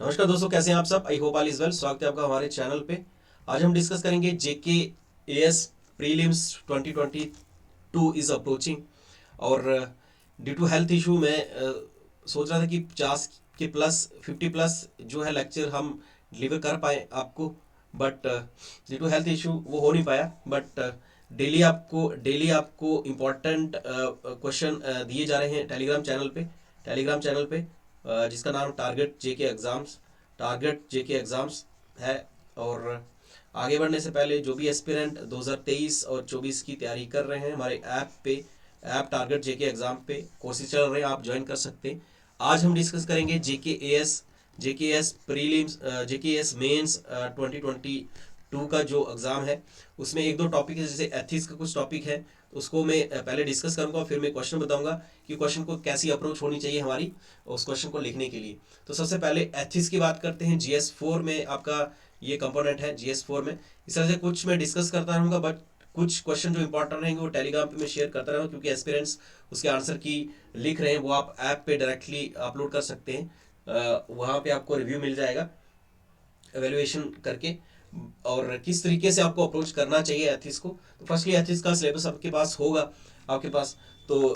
नमस्कार दोस्तों, कैसे हैं आप सब। I hope all is well. स्वागत है आपका हमारे चैनल पे। आज हम डिस्कस करेंगे जेके एएस प्रीलिम्स 2022 इज अप्रोचिंग। और ड्यू टू हेल्थ इशू मैं सोच रहा था कि 50 के प्लस 50 प्लस जो है लेक्चर हम डिलीवर कर पाए आपको, but due to health issue वो हो नहीं पाया। बट डेली आपको इम्पोर्टेंट क्वेश्चन दिए जा रहे हैं टेलीग्राम चैनल पे, जिसका नाम टारगेट जेके एग्ज़ाम्स है। और आगे बढ़ने से पहले जो भी एस्पिरेंट 2023 और 24 की तैयारी कर रहे हैं, हमारे ऐप टारगेट जेके एग्ज़ाम पे कोर्सेज चल रहे हैं, आप ज्वाइन कर सकते हैं। आज हम डिस्कस करेंगे जेके एस प्रीलिम्स, जेके एस मेंस 2022 का जो एग्ज़ाम है, उसमें एक दो टॉपिक है, जैसे एथिक्स का कुछ टॉपिक है, तो उसको मैं पहले डिस्कस करूंगा, फिर मैं क्वेश्चन बताऊंगा कि क्वेश्चन को कैसी अप्रोच होनी चाहिए हमारी उस क्वेश्चन को लिखने के लिए। तो सबसे पहले एथिक्स की बात करते हैं। GS4 में आपका ये कंपोनेंट है। GS4 में इस तरह से कुछ मैं डिस्कस करता रहूँगा, बट कुछ क्वेश्चन जो इंपॉर्टेंट रहेंगे वो टेलीग्राम पे मैं शेयर करता रहूँगा, क्योंकि एस्पिरेंट्स उसके आंसर की लिख रहे हैं, वो आप ऐप पे डायरेक्टली अपलोड कर सकते हैं। वहाँ पे आपको रिव्यू मिल जाएगा एवेल्युएशन करके, और किस तरीके से आपको अप्रोच करना चाहिए एथिक्स को। तो फर्स्टली एथिक्स का सिलेबस आपके पास होगा, आपके पास। तो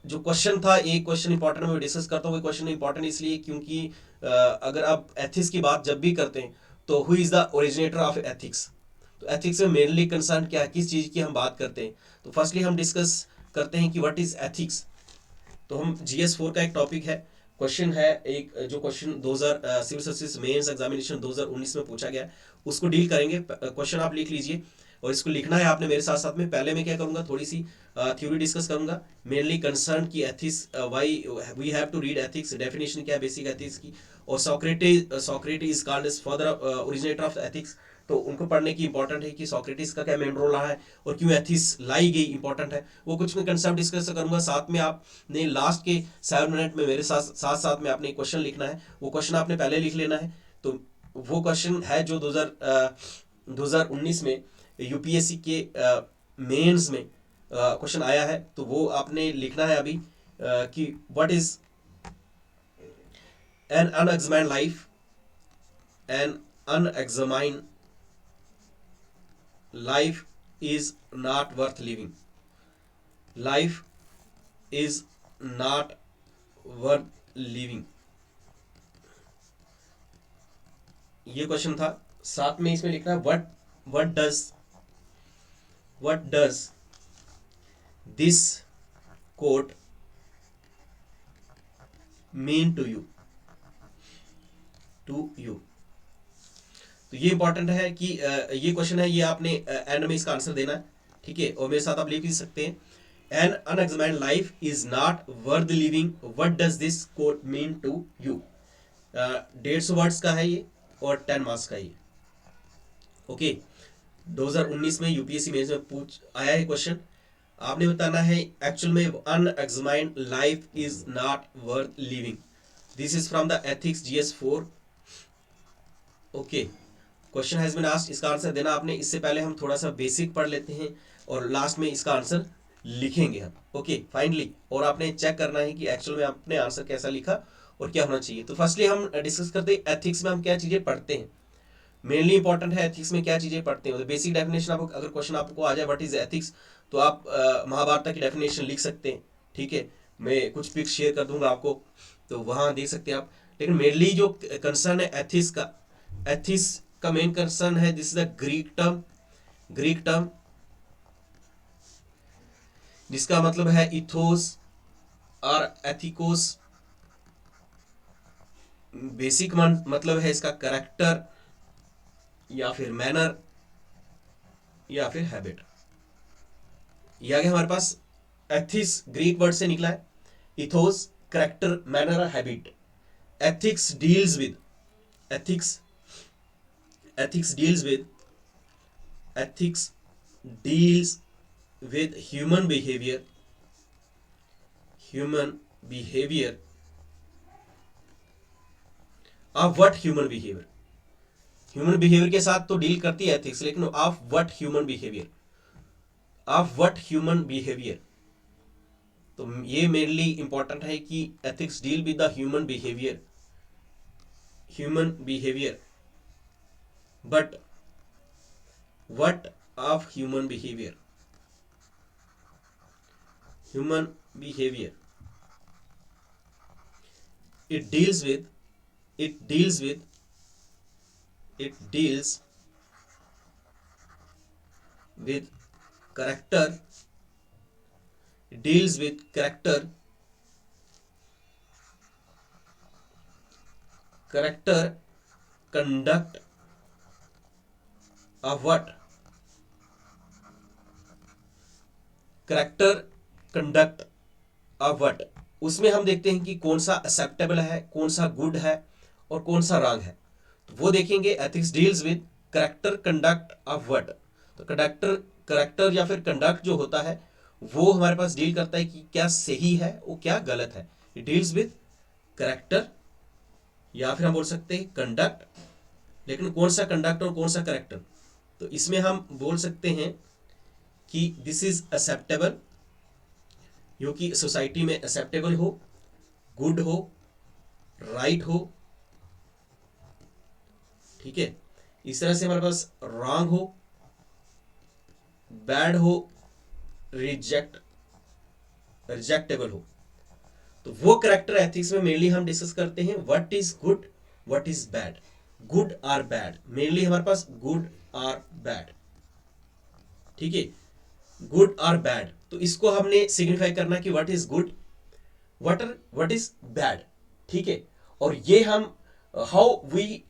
जो क्वेश्चन था, एक क्वेश्चन इंपॉर्टेंट मैं डिस्कस करता हूँ। वो क्वेश्चन इंपॉर्टेंट इसलिए क्योंकि अगर आप एथिक्स की बात जब भी करते हैं, तो who is the originator of ethics. तो एथिक्स में मेनली कंसर्न क्या है, किस चीज़ की हम बात करते हैं। तो फर्स्टली हम डिस्कस करते हैं कि व्हाट इज़ एथिक्स। तो हम GS4 का एक टॉपिक है, क्वेश्चन है एक, जो question 2000 civil services mains examination 2019 में पूछा गया है, उसको डील करेंगे। क्वेश्चन आप लिख लीजिए, और इसको लिखना है आपने मेरे साथ साथ में। पहले मैं क्या करूंगा, थोड़ी सी थ्योरी डिस्कस करूंगा, मेनली कंसर्न की ethics, why we have to read ethics, definition क्या है बेसिक एथिक्स की। और Socrates is called as father originator of ethics. तो उनको पढ़ने की इंपॉर्टेंट है कि सॉक्रेटिस का क्या मेन रोल रहा है और क्यों एथिक्स लाई गई इंपॉर्टेंट है। वो कुछ मैं कंसेप्ट डिस्कस करूंगा। साथ में आपने लास्ट के 7 मिनट में मेरे साथ साथ साथ में आपने क्वेश्चन लिखना है। वो क्वेश्चन आपने पहले लिख लेना है। तो वो क्वेश्चन है जो 2019 में यूपीएससी के मेंस में क्वेश्चन आया है। तो वो आपने लिखना है अभी, कि what is an unexamined life, an unexamined life is not worth living, life is not worth living. ये क्वेश्चन था। साथ में इसमें लिखना है what does this quote mean to you. तो ये इंपॉर्टेंट है कि ये क्वेश्चन है, ये आपने एंड में इसका आंसर देना है, ठीक है। और मेरे साथ आप लिख भी सकते हैं, an unexamined life is not worth living, what does this quote mean to you. 150 words का है ये, और 10 मार्क्स का ये, ओके। 2019 में यूपीएससी मेंस में पूछ आया है क्वेश्चन। आपने बताना है एक्चुअल में unexamined life is not worth living. This is from the ethics GS4, okay. Question has been asked, इसका आंसर देना आपने। इससे पहले हम थोड़ा सा बेसिक पढ़ लेते हैं, और लास्ट में इसका आंसर लिखेंगे हम, ओके, फाइनली। और आपने चेक करना है कि एक्चुअल में आपने आंसर कैसा लिखा और क्या होना चाहिए। तो फर्स्टली हम डिस्कस करते हैं एथिक्स में हम क्या चीज़ें पढ़ते हैं। मेनली इंपॉर्टेंट है एथिक्स में क्या चीज़ें पढ़ते हैं। बेसिक डेफिनेशन आपको, अगर क्वेश्चन आपको आ जाए व्हाट इज एथिक्स, तो आप महाभारत की डेफिनेशन लिख सकते हैं, ठीक है। मैं कुछ पिक्स शेयर कर दूंगा आपको, तो वहाँ देख सकते हैं आप। लेकिन मेनली जो कंसर्न है एथिक्स का मेन कंसर्न है, this is the Greek term जिसका मतलब है इथोस और एथिकोस। बेसिक मतलब है इसका करेक्टर, या फिर मैनर, या फिर हैबिट। ये आ गया हमारे पास। एथिक्स ग्रीक वर्ड से निकला है, ethos, character, manner, habit. Ethics deals with ethics ethics deals with ethics deals with human behavior of what human behaviour के साथ तो डील करती है एथिक्स, लेकिन ऑफ व्हाट ह्यूमन बिहेवियर। तो ये मेनली इंपॉर्टेंट है कि ethics deal with the human behaviour human behavior. But what of human behavior? Human behavior, it deals with it deals with character. It deals with character, conduct of what? Character, conduct of what? उसमें हम देखते हैं कि कौन सा acceptable है, कौन सा गुड है और कौन सा रॉन्ग है। तो वो देखेंगे। Ethics deals with character, conduct of what. तो करेक्टर या फिर कंडक्ट जो होता है वो हमारे पास डील करता है कि क्या सही है वो क्या गलत है। इट डील्स विद करेक्टर या फिर हम बोल सकते हैं कंडक्ट। लेकिन कौन सा कंडक्ट और कौन सा करेक्टर? तो इसमें हम बोल सकते हैं कि दिस इज एक्सेप्टेबल, जो कि सोसाइटी में एक्सेप्टेबल हो, गुड हो, राइट हो, ठीक है। इस तरह से हमारे पास रॉन्ग हो, बैड हो, रिजेक्टेबल हो। तो वो करेक्टर एथिक्स में मेनली हम डिस्कस करते हैं what is good, what is bad, good और बैड। मेनली हमारे पास गुड और बैड, ठीक है, गुड और बैड। तो इसको हमने सिग्निफाई करना कि what is good, what is bad, ठीक है। और ये हम how we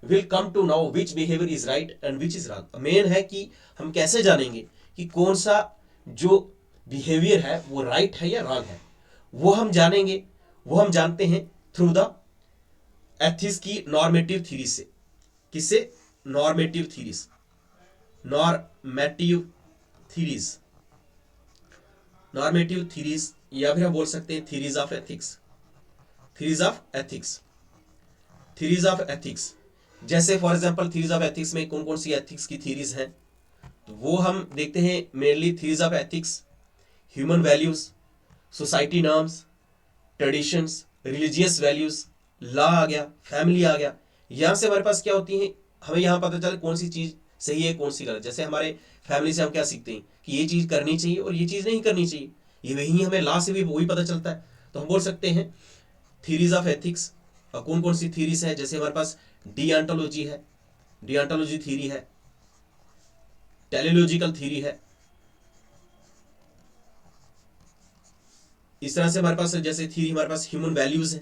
will come to know which behaviour is right and which is wrong. Main है कि हम कैसे जानेंगे कि कौन सा जो बिहेवियर है वो राइट है या रॉन्ग है। वो हम जानेंगे, वो हम जानते हैं थ्रू द एथिक्स की नॉर्मेटिव थ्योरी से। किससे? Normative theories, normative theories, normative theories या फिर हम बोल सकते हैं theories of ethics, theories of ethics, theories of ethics. जैसे for example theories of ethics में कौन कौन सी एथिक्स की थ्योरीज हैं, तो वो हम देखते हैं। Mainly theories of ethics, human values, society norms, traditions, religious values, law आ गया, फैमिली आ गया। यहाँ से हमारे पास क्या होती है, हमें यहाँ पता चले कौन सी चीज सही है कौन सी गलत। जैसे हमारे फैमिली से हम क्या सीखते हैं कि ये चीज करनी चाहिए और ये चीज नहीं करनी चाहिए, ये वही हमें लॉ से भी वही पता चलता है। तो हम बोल सकते हैं थ्योरीज ऑफ एथिक्स। और कौन कौन सी थ्योरीज है, जैसे हमारे पास डियांटोलॉजी है, डियांटोलॉजी थ्योरी है, टेलीलॉजिकल थ्योरी है। इस तरह से हमारे पास जैसे थ्योरी हमारे पास ह्यूमन वैल्यूज है,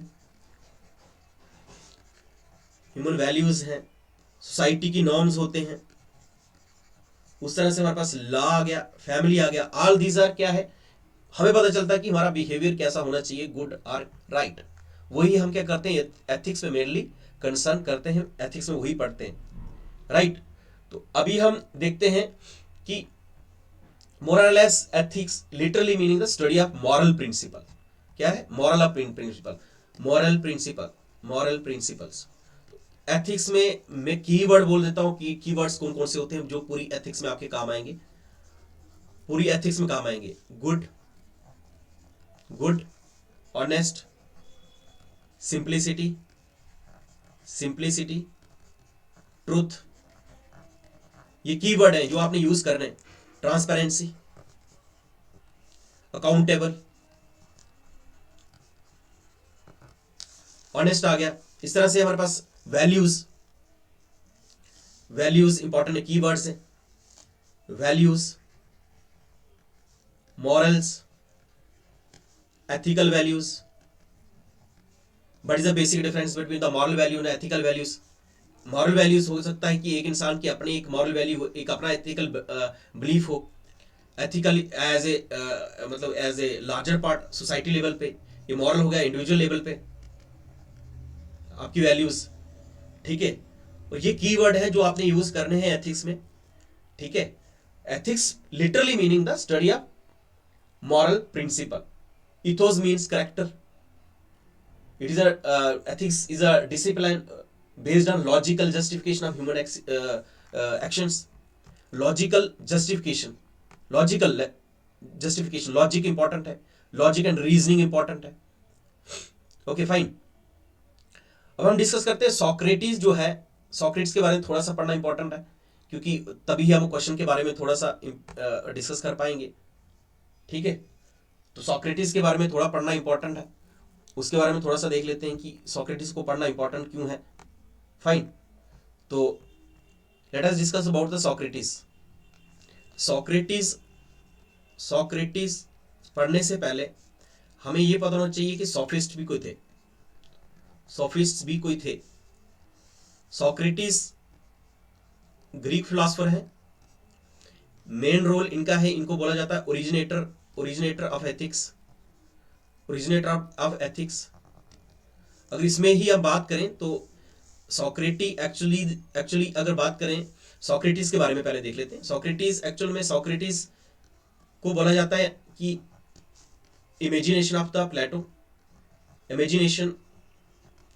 ह्यूमन वैल्यूज हैं, सोसाइटी की नॉर्म्स होते हैं। उस तरह से हमारे पास लॉ आ गया, फैमिली आ गया। ऑल दीज आर क्या है, हमें पता चलता है कि हमारा बिहेवियर कैसा होना चाहिए, गुड और राइट। वही हम क्या करते हैं एथिक्स में मेनली कंसर्न करते हैं, एथिक्स में वही पढ़ते हैं, राइट। तो अभी हम देखते हैं कि morals ethics literally meaning the study of moral principle. क्या है? Moral of principle, moral principle, moral principles. Ethics में मैं कीवर्ड बोल देता हूं कि कीवर्ड्स कौन कौन से होते हैं जो पूरी एथिक्स में आपके काम आएंगे, पूरी एथिक्स में काम आएंगे। Good, good, honest, simplicity, simplicity, truth, ये कीवर्ड है जो आपने यूज करने हैं। ट्रांसपेरेंसी, अकाउंटेबल, ऑनेस्ट आ गया। इस तरह से हमारे पास वैल्यूज, वैल्यूज इंपॉर्टेंट है, कीवर्ड्स है। Values, morals, ethical values. What is the basic difference between the moral value and ethical values? Moral values हो सकता है कि एक इंसान की अपनी एक मॉरल वैल्यू हो, एक अपना एथिकल बिलीफ हो। एथिकल एज ए मतलब as a larger part society level पे, ये मॉरल हो गया इंडिविजुअल लेवल पे आपकी वैल्यूज, ठीक है। और ये कीवर्ड है जो आपने यूज करने हैं एथिक्स में, ठीक है। Ethics literally meaning the study of moral principle. Ethos means character. It is ethics is a discipline based on logical justification of human actions. Logical justification, logical justification, logic important है, logic and reasoning important है। Okay, fine. अब हम discuss करते हैं Socrates जो है, Socrates के बारे में थोड़ा सा पढ़ना इंपॉर्टेंट है, क्योंकि तभी हम क्वेश्चन के बारे में थोड़ा सा डिस्कस कर पाएंगे। ठीक है, तो सॉक्रेटिस के बारे में थोड़ा पढ़ना इंपॉर्टेंट है, उसके बारे में थोड़ा सा देख लेते हैं कि सॉक्रेटिस को पढ़ना इंपॉर्टेंट क्यों है। फाइन, तो let us discuss about the Socrates. Socrates Socrates पढ़ने से पहले हमें यह पता होना चाहिए कि सोफिस्ट भी कोई थे, सोफिस्ट भी कोई थे। सॉक्रेटिस ग्रीक फिलोसफर है, मेन रोल इनका है, इनको बोला जाता है originator of ethics, originator of ethics. अगर इसमें ही हम बात करें तो सॉक्रेटी एक्चुअली अगर बात करें सॉक्रेटिस के बारे में पहले देख लेते हैं। सॉक्रेटिस एक्चुअल में सॉक्रेटिस को बोला जाता है कि imagination of the Plato, imagination,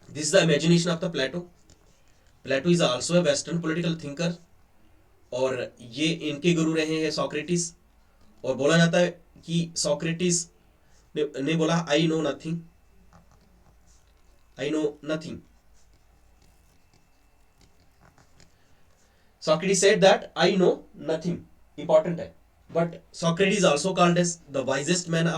this the imagination of the Plato. Plato is also a western political thinker, और ये इनके गुरु रहे हैं सॉक्रेटिस। और बोला जाता है कि सॉक्रेटिस ने बोला आई know nothing, I know nothing. Socrates said that I know nothing, important है, but Socrates is also called as the wisest man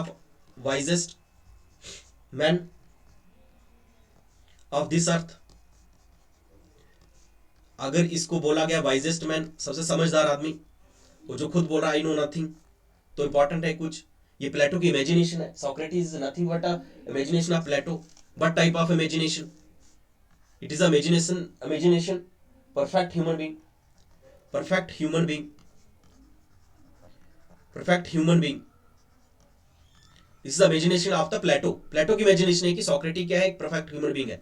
of this earth। अगर इसको बोला गया वाइजेस्ट मैन, सबसे समझदार आदमी, वो जो खुद बोल रहा आई नो नथिंग, तो इंपॉर्टेंट है कुछ। ये प्लेटो की इमेजिनेशन है। Socrates is nothing but a imagination of Plato. What type of imagination? It is imagination, perfect human being, perfect human being. This is the imagination of the Plato. Plato की imagination है कि Socrates क्या है, एक perfect human being है.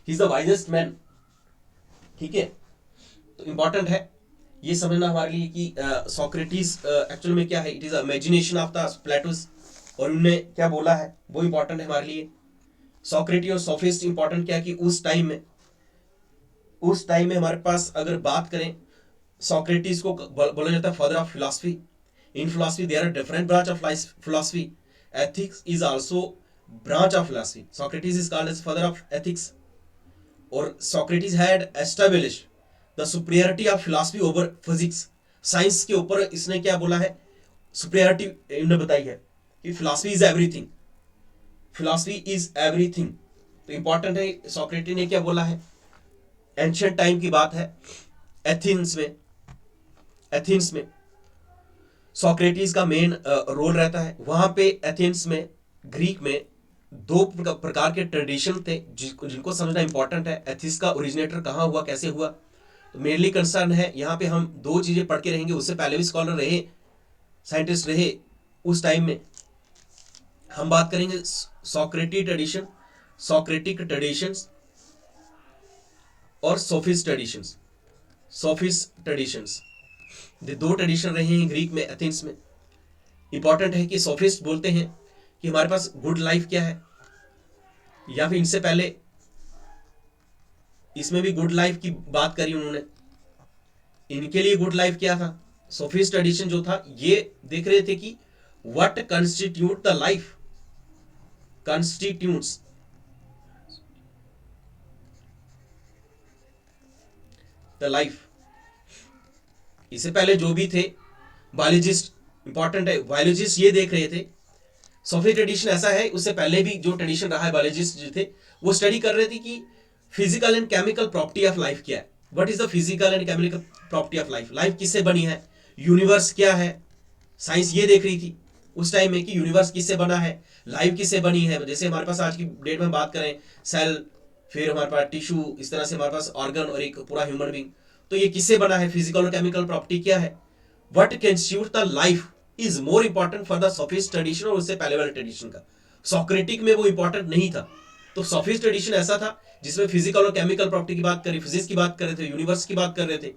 He is the wisest man. ठीक है, तो important है ये समझना हमारे लिए कि Socrates एक्चुअल में क्या है. It is the imagination of the Plato's, और उन्होंने क्या बोला है वो important है हमारे लिए. सॉक्रेटिस और सोफिस्ट इंपॉर्टेंट क्या कि उस टाइम में हमारे पास अगर बात करें, सॉक्रेटिस को बोला जाता है father of philosophy. In philosophy there are different branch of philosophy. Ethics is also branch of philosophy. Socrates is called as father of ethics. और Socrates had established the superiority of philosophy over physics. Science के ऊपर इसने क्या बोला है, superiority इन्होंने बताई है कि philosophy is everything, philosophy is everything. तो इंपॉर्टेंट है सॉक्रेटिस ने क्या बोला है. एंशिएंट टाइम की बात है, एथेंस में सॉक्रेटिस का मेन रोल रहता है. वहां पे एथेंस में, ग्रीक में दो प्रकार के ट्रेडिशन थे जिनको समझना इंपॉर्टेंट है. एथिक्स का ओरिजिनेटर कहाँ हुआ, कैसे हुआ, तो मेनली कंसर्न है यहाँ पे. हम दो चीजें पढ़ के रहेंगे. उससे पहले भी स्कॉलर रहे, साइंटिस्ट रहे उस टाइम में. हम बात करेंगे सॉक्रेटिक ट्रेडिशंस और सोफिस्ट ट्रेडिशंस. दो ट्रेडिशन रहे हैं ग्रीक में, एथेंस में. इंपॉर्टेंट है कि सोफिस्ट बोलते हैं कि हमारे पास गुड लाइफ क्या है, या फिर इनसे पहले इसमें भी गुड लाइफ की बात करी उन्होंने. इनके लिए गुड लाइफ क्या था. सोफिस्ट ट्रेडिशन जो था ये देख रहे थे कि what constitute the life, constitutes the life. इससे पहले जो भी थे बायोलॉजिस्ट, इंपॉर्टेंट है, बायोलॉजिस्ट ये देख रहे थे. सोफी ट्रेडिशन ऐसा है, उससे पहले भी जो ट्रेडिशन रहा है, बायोलॉजिस्ट जो थे वो स्टडी कर रहे थे कि physical and chemical property of life क्या है. What is the physical and chemical property of life, life किससे बनी है, यूनिवर्स क्या है. साइंस ये देख रही थी उस टाइम में कि यूनिवर्स किससे बना है, लाइफ किससे बनी है. जैसे हमारे पास आज की डेट में बात करें सेल, फिर हमारे पास टिश्यू, इस तरह से हमारे पास ऑर्गन और एक पूरा ह्यूमन बीइंग. तो ये किससे बना है, फिजिकल और केमिकल प्रॉपर्टी क्या है. What constitute the life is more important for the sophist tradition और उससे पहले वाले ट्रेडिशन का. सॉक्रेटिक में वो इंपॉर्टेंट नहीं था. तो सोफिस्ट ट्रेडिशन ऐसा था जिसमें फिजिकल और केमिकल प्रॉपर्टी की बात करी, फिजिक्स की बात कर रहे थे, यूनिवर्स की बात कर रहे थे.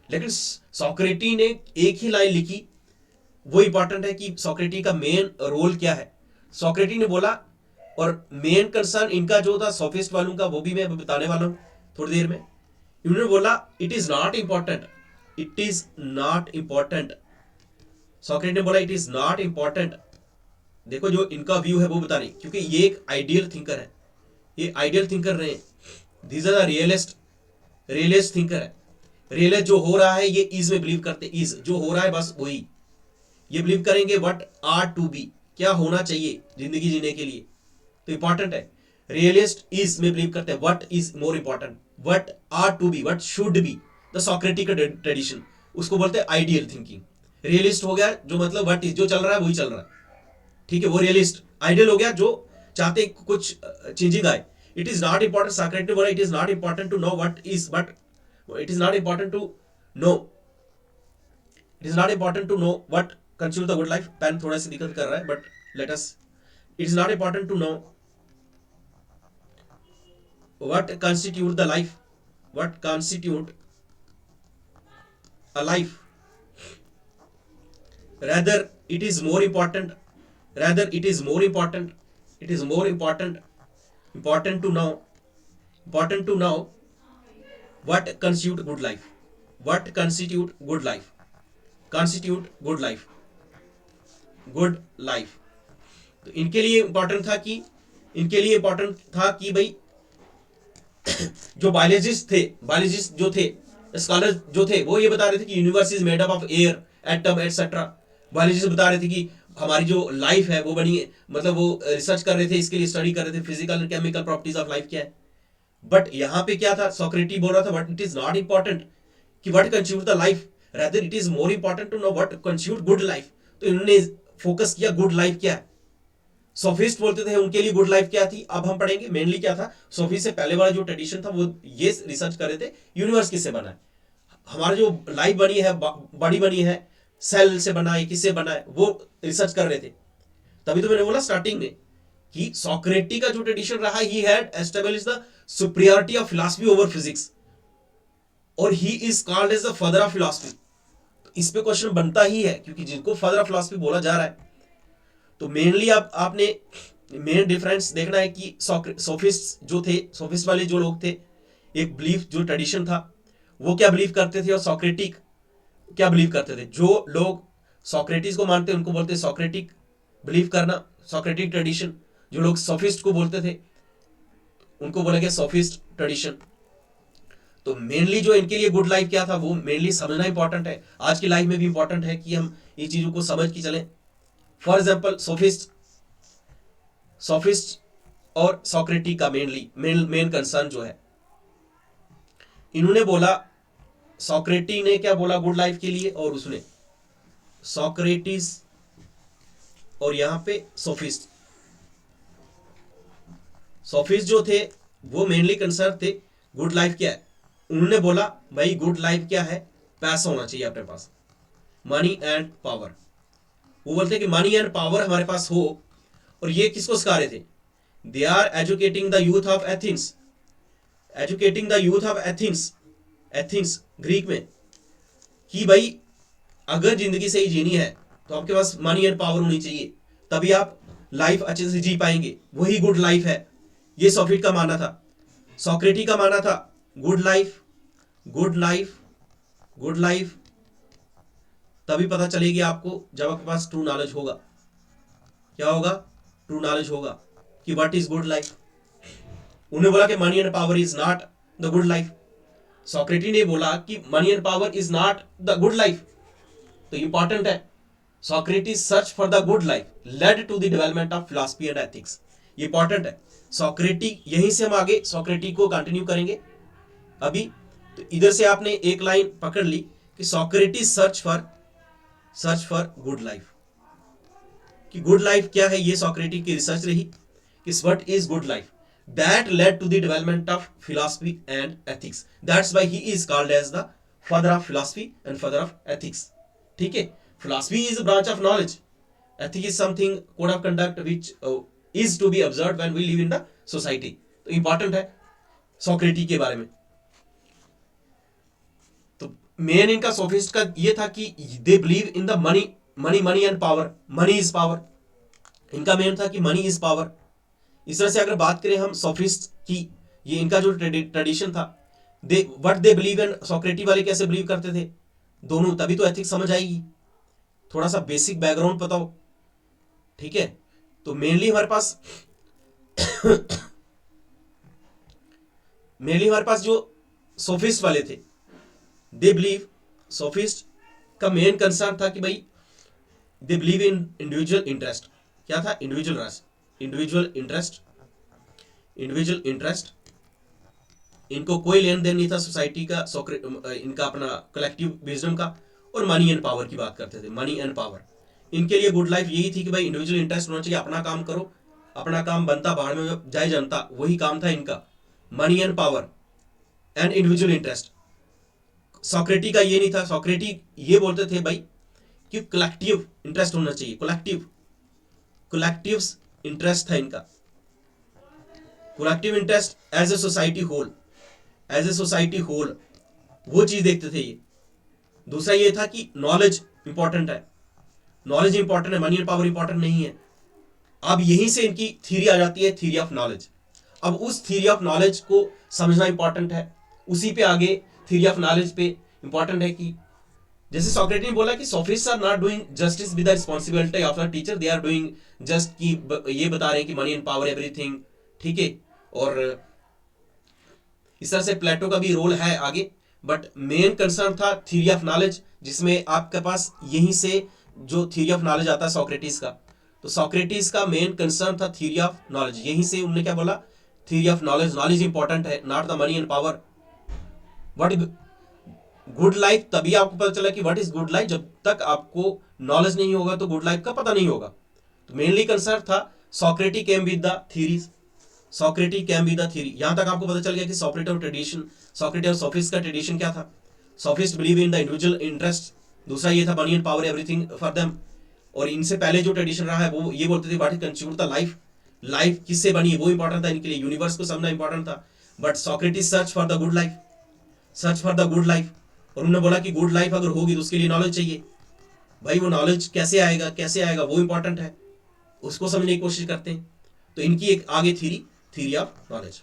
लेकिन सॉक्रेटिस ने एक ही लाइन लिखी, वो इंपॉर्टेंट है कि सॉक्रेटिस का मेन रोल क्या है. सॉक्रेटिस ने बोला, और मेन कंसर्न इनका जो था सोफिस्ट वालों का, वो भी मैं बताने वाला हूं थोड़ी देर में. इन्होंने बोला it is not important, it is not important. Socrates ने बोला इट इज नॉट इंपॉर्टेंट. देखो जो इनका व्यू है वो बता रही, क्योंकि ये एक आइडियल थिंकर है, ये आइडियल थिंकर रहे. These are the realist thinker है। रियलिस्ट जो हो रहा है ये इज में बिलीव करते, इज जो हो रहा है बस वही ये बिलीव करेंगे। व्हाट आर टू बी, क्या होना चाहिए जिंदगी जीने के लिए, तो इंपॉर्टेंट है। रियलिस्ट इज में बिलीव करते हैं what is more important, what are to be, what should be, the Socratic tradition, उसको बोलते हैं आइडियल थिंकिंग। रियलिस्ट हो गया जो मतलब व्हाट इज, जो चल रहा है वही चल रहा है, ठीक है, वो रियलिस्ट। आइडियल हो गया जो चाहते कुछ चेंजिंग आए। It is not important, Socrates बोला it is not important to know what is, but it is not important to know, it is not important to know what constitute the good life. Pen थोड़ा सा दिक्कत कर रहा है, but let us, it is not important to know what constitute the life, what constitute a life, rather it is more important, rather it is more important, it is more important to know, important to know what constitute good life, what constitute good life, constitute good life, good life। तो इनके लिए important था कि, इनके लिए important था कि भाई जो बायोलॉजिस्ट थे, बायोलॉजिस्ट जो थे, स्कॉलर जो थे, वो ये बता रहे थे कि universe is made up of air, atom etcetera. Biologist बता रहे थे कि हमारी जो लाइफ है वो बनी है, मतलब वो रिसर्च कर रहे थे, इसके लिए स्टडी कर रहे थे physical and chemical properties of life क्या है। बट यहाँ पे क्या था, सोक्रेटिस बोल रहा था but it is not important कि what constitute the life, rather it is more important to know what constitute good life. तो इन्होंने फोकस किया गुड लाइफ क्या है। सोफिस्ट बोलते थे उनके लिए गुड लाइफ क्या थी, अब हम पढ़ेंगे मेनली क्या था। सोफिस्ट से पहले वाला जो ट्रेडिशन था वो ये रिसर्च कर रहे थे यूनिवर्स किससे बना है, हमारा जो लाइफ बनी है, बॉडी बनी है, सेल से बना है, किससे बना है, वो रिसर्च कर रहे थे। तभी तो मैंने बोला स्टार्टिंग में कि सोक्रेटिस का जो ट्रेडिशन रहा, he had established the superiority of philosophy over physics, और he is called as the father of philosophy. इस पे क्वेश्चन बनता ही है क्योंकि जिनको फादर ऑफ फिलॉसफी बोला जा रहा है। तो मेनली आपने मेन डिफरेंस देखना है कि सोफिस्ट जो थे, सोफिस्ट वाले जो लोग थे, एक बिलीफ जो ट्रेडिशन था वो क्या बिलीव करते थे, और सोक्रेटिक क्या बिलीव करते थे। जो लोग सोक्रेटिस को मानते उनको बोलते सोक्रेटिक बिलीव करना, सोक्रेटिक ट्रेडिशन। जो लोग सोफिस्ट को बोलते थे उनको बोलेंगे सोफिस्ट ट्रेडिशन। तो मेनली जो इनके लिए गुड लाइफ क्या था वो मेनली समझना इंपॉर्टेंट है। आज की लाइफ में भी इंपॉर्टेंट है कि हम ये चीजों को समझ के चलें। फॉर एग्जाम्पल सोफिस्ट और सोक्रेटिस का मेन कंसर्न जो है, इन्होंने बोला, सोक्रेटिस ने क्या बोला गुड लाइफ के लिए, और उसने सोक्रेटिस और यहां पे सोफिस्ट जो थे वो मेनली कंसर्न थे गुड लाइफ क्या है। उन्होंने बोला भाई गुड लाइफ क्या है, पैसा होना चाहिए अपने पास, मनी एंड पावर। वो बोलते कि मनी एंड पावर हमारे पास हो। और ये किसको सिखा रहे थे, they are educating the youth of Athens, educating the youth of Athens Greek में, कि भाई अगर जिंदगी सही जीनी है तो आपके पास मनी एंड पावर होनी चाहिए, तभी आप लाइफ अच्छे से जी पाएंगे, वही गुड लाइफ है। ये सोफिस्ट का मानना था। सोक्रेटिस का मानना था good life, good life, good life तभी पता चलेगी आपको जब आपके पास ट्रू नॉलेज होगा। क्या होगा, ट्रू नॉलेज होगा कि व्हाट इज गुड लाइफ। उन्होंने बोला कि money and power is not the good life. Socrates ने बोला कि money and power is not the good life. तो इंपॉर्टेंट है, Socrates search for the good life led to the development of philosophy and ethics. ये important है। Socrates, यहीं से हम आगे सोक्रेटिस को कंटिन्यू करेंगे अभी। तो इधर से आपने एक लाइन पकड़ ली कि Socrates search for good life, कि गुड लाइफ क्या है, ये सोक्रेटिस की रिसर्च रही कि what is good life. That led to the development of philosophy and ethics. That's why he is called as the father of philosophy and father of ethics. ठीक है, philosophy is a branch of knowledge, ethics is something code of conduct which is to be observed when we live in the society. तो important है Socrates के बारे में। तो main इनका sophist का ये था कि they believe in the money and power, money is power. इनका मेन था कि मनी इज पावर। इस तरह से अगर बात करें हम सोफिस्ट की, ये इनका जो ट्रेडिशन था, what they believe in, Socrates वाले कैसे बिलीव करते थे दोनों, तभी तो एथिक्स समझ आएगी। थोड़ा सा बेसिक बैकग्राउंड पता हो, ठीक है। तो मेनली हमारे पास मेनली हमारे पास जो सोफिस्ट वाले थे, दे बिलीव, सोफिस्ट का मेन कंसर्न था कि भाई they believe in individual interest. क्या था? इंडिविजुअल रस, इंडिविजुअल इंटरेस्ट, इंडिविजुअल इंटरेस्ट। इनको कोई लेन देन नहीं था सोसाइटी का, इनका अपना कलेक्टिव विजडम का। और मनी एंड पावर की बात करते थे, मनी एंड पावर। इनके लिए गुड लाइफ यही थी कि भाई इंडिविजुअल इंटरेस्ट होना चाहिए, अपना काम करो, अपना काम बनता बाहर में जाए जनता, वही काम था इनका। Money and power and individual interest. Socrates का ये नहीं था। सॉक्रेटी ये बोलते थे भाई कि कलेक्टिव इंटरेस्ट होना चाहिए, कलेक्टिव, कलेक्टिव इंटरेस्ट था इनका, collective interest as a society whole, as a society whole, वो चीज देखते थे ये। दूसरा ये था कि नॉलेज इंपॉर्टेंट है, नॉलेज इंपॉर्टेंट है, मनी एंड पावर इंपॉर्टेंट नहीं है। अब यहीं से इनकी थ्योरी आ जाती है, थ्योरी ऑफ नॉलेज। अब उस थ्योरी ऑफ नॉलेज को समझना इंपॉर्टेंट है, उसी पे आगे थ्योरी ऑफ नॉलेज पे इंपॉर्टेंट है कि जैसे सॉक्रेटिस ने बोला कि sophists are not doing justice with the responsibility of the teacher, they are doing just कि ये बता रहे हैं कि मनी एंड पावर एवरीथिंग, ठीक है। और इस तरह से प्लेटो का भी रोल है आगे, बट मेन कंसर्न था थ्योरी ऑफ नॉलेज, जिसमें आपके पास यहीं से जो थ्योरी ऑफ नॉलेज आता है सॉक्रेटिस का। तो सॉक्रेटिस का मेन कंसर्न था थ्योरी ऑफ नॉलेज, यहीं से उन्होंने क्या बोला, theory of knowledge, knowledge important है, not the money and power. What good life, तभी आपको पता चला कि व्हाट इज गुड लाइफ। जब तक आपको नॉलेज नहीं होगा तो गुड लाइफ का पता नहीं होगा। तो मेनली कंसर्न था Socrates came with the theories, Socrates came with the theory. यहां तक आपको पता चल गया कि सॉक्रेटी और ट्रेडिशन, सॉक्रेटी और सोफिस्ट का ट्रेडिशन क्या था। Sophist believe in the individual interest, दूसरा ये था money and power everything for them. और इनसे पहले जो ट्रेडिशन रहा है वो ये बोलते थे what is constitute the life, life किससे बनी है वो इंपॉर्टेंट था इनके लिए, यूनिवर्स को समझना इंपॉर्टेंट था। But Socrates search for the good life, search for the good life. और उन्होंने बोला कि गुड लाइफ अगर होगी तो उसके लिए नॉलेज चाहिए। भाई वो नॉलेज कैसे आएगा, कैसे आएगा वो इंपॉर्टेंट है, उसको समझने की कोशिश करते हैं। तो इनकी एक आगे थ्योरी, थ्योरी ऑफ नॉलेज।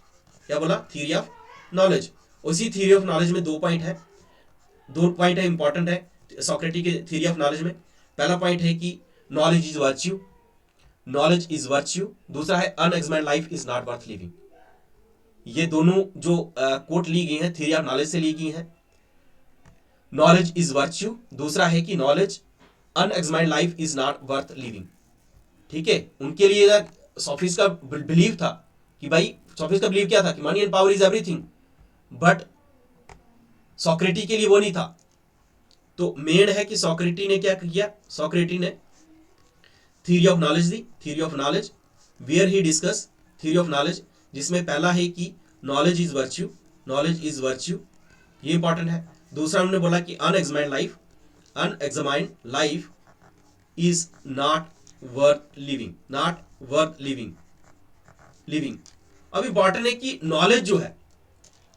क्या बोला? Theory of knowledge. उसी थ्योरी ऑफ नॉलेज में दो पॉइंट है, दो पॉइंट है इंपॉर्टेंट है सॉक्रेटिस के थ्योरी ऑफ नॉलेज में। पहला पॉइंट है कि knowledge is virtue, knowledge is virtue. दूसरा है unexamined life is not worth living. ये दोनों जो कोट ली गई हैं थ्योरी ऑफ नॉलेज से ली गई हैं। नॉलेज इज वर्च्यू, दूसरा है कि knowledge, unexamined life is not worth living. ठीक है, उनके लिए सोफिस्ट का बिलीव था कि भाई, सोफिस्ट का बिलीव क्या था कि money and power is everything, but Socrates के लिए वो नहीं था। तो मेन है कि सॉक्रेटी ने क्या किया, सॉक्रेटी ने थ्योरी ऑफ नॉलेज दी, theory of knowledge where he discuss theory of knowledge, जिसमें पहला है कि knowledge is virtue, knowledge is virtue, ये इंपॉर्टेंट है। दूसरा उन्होंने बोला कि unexamined life, unexamined life is not worth living, not worth living, living. अब इंपॉर्टेंट है कि नॉलेज जो है,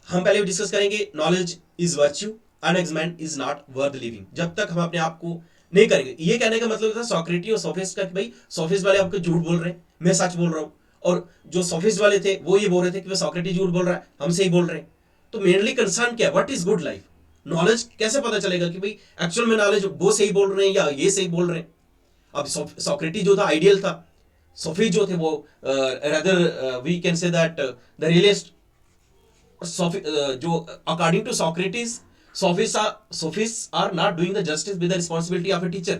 हम पहले भी डिस्कस करेंगे, knowledge is virtue, unexamined is not worth living. जब तक हम अपने आप को नहीं करेंगे, ये कहने का मतलब था सॉक्रेटी और सोफिस्ट का कि भाई सोफिस्ट वाले आपको झूठ बोल रहे हैं, मैं सच बोल रहा हूं। और जो सोफिस्ट वाले थे वो ये बोल रहे थे कि सॉक्रेटी झूठ बोल रहा है, हम सही बोल रहे हैं। तो मेनली कंसर्न क्या है, what is good life. Knowledge कैसे पता चलेगा कि भाई एक्चुअल में नॉलेज वो सही बोल रहे हैं या ये सही बोल रहे हैं। अब सॉक्रेटी जो था आइडियल था, सोफी जो थे वो rather we can say that the realist. जो according to Socrates, sophists are not doing the justice with the responsibility of a teacher.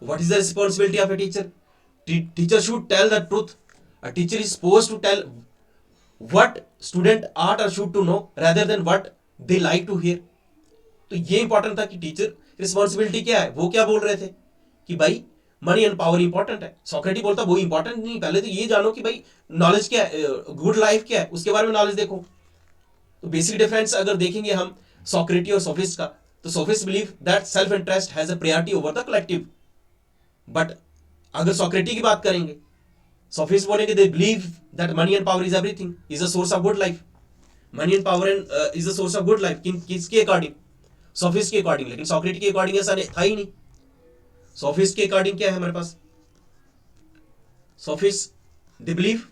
What is the responsibility of a teacher? Teacher should tell the truth. A teacher is supposed to tell what student ought or should to know rather than what they like to hear. तो ये important था कि teacher responsibility क्या है, वो क्या बोल रहे थे कि भाई मनी एंड पावर इंपॉर्टेंट है। सॉक्रेटिस बोलता वो इंपॉर्टेंट नहीं, पहले तो ये जानो कि भाई नॉलेज क्या है, गुड लाइफ क्या है, उसके बारे में नॉलेज देखो। तो बेसिक डिफरेंस अगर देखेंगे हम सॉक्रेटी और सोफिस्ट का, तो sophist believe that self interest has a priority over the collective. But अगर सॉक्रेटी की बात करेंगे, सोफिस्ट बोलेंगे दे believe that money and power is everything, is a source of good life. Money and power and is a source of good life, किसके according, sophist के according. लेकिन सॉक्रेटी के according ऐसा था ही नहीं। सोफिस्ट के अकॉर्डिंग क्या है हमारे पास, sophist they believe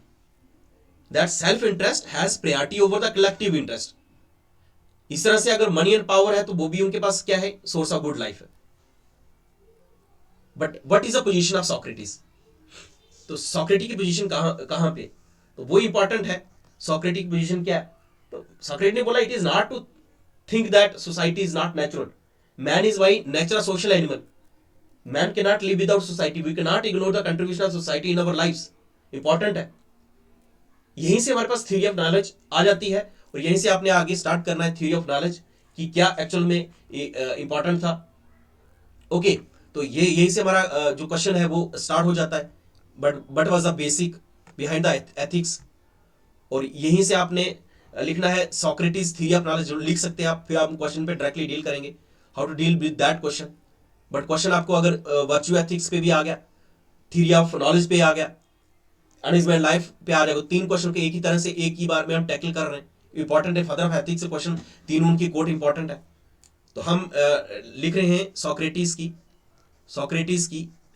that self interest has priority over the collective interest. इस तरह से अगर मनी एंड पावर है तो वो भी उनके पास क्या है, सोर्स ऑफ गुड लाइफ है। But what is the position of Socrates, तो सॉक्रेटिस की पोजीशन कहां पे, तो वो इंपॉर्टेंट है। सॉक्रेटिस की पोजीशन क्या है, तो सॉक्रेटिस ने बोला it is not to think that society is not natural, man is by nature social animal, man can not live without society, we can not ignore the contribution of society in our life. Important है, यहीं से हमारे पास theory of knowledge आ जाती है और यहीं से आपने आगे स्टार्ट करना है थ्योरी ऑफ नॉलेज कि क्या एक्चुअल में इंपॉर्टेंट था। ओके, तो ये यहीं से हमारा जो क्वेश्चन है वो स्टार्ट हो जाता है, but was the basic behind the ethics. और यहीं से आपने लिखना है सॉक्रेटिस थ्योरी ऑफ नॉलेज, लिख सकते हैं आप, फिर आप क्वेश्चन पे डायरेक्टली डील करेंगे how to deal with that question. But question आपको अगर वर्चुअल एथिक्स पे भी आ गया, थ्योरी ऑफ नॉलेज पे आ गया, अनएक्सप्लेन्ड लाइफ पे आ जाएगा, तीन क्वेश्चन के एक ही तरह से एक ही बार में हम टैकल कर रहे हैं, इंपॉर्टेंट है। फादर ऑफ एथिक्स से क्वेश्चन तीन उनकी कोट इंपॉर्टेंट है। तो हम लिख रहे हैं सॉक्रेटिस की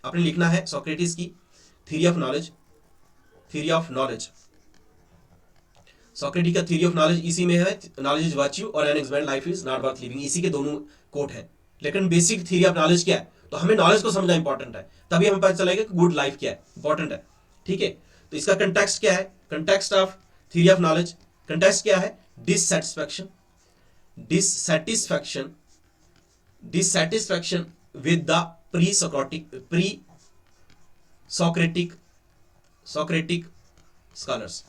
आपने लिखना है सॉक्रेटिस की theory of knowledge, theory of knowledge, Socrates का थ्योरी ऑफ नॉलेज इसी में है, नॉलेज इज वर्च्यू और unexplained life is not worth living, इसी के दोनों कोट है। लेकिन बेसिक थ्योरी ऑफ नॉलेज क्या है, तो हमें नॉलेज को समझना इंपॉर्टेंट है, तभी हमें पता चलेगा कि गुड लाइफ क्या है, इंपॉर्टेंट है। ठीक है, तो इसका कंटेक्स्ट क्या है, context of theory of knowledge, context क्या है, dissatisfaction, dissatisfaction, dissatisfaction with the Socratic scholars.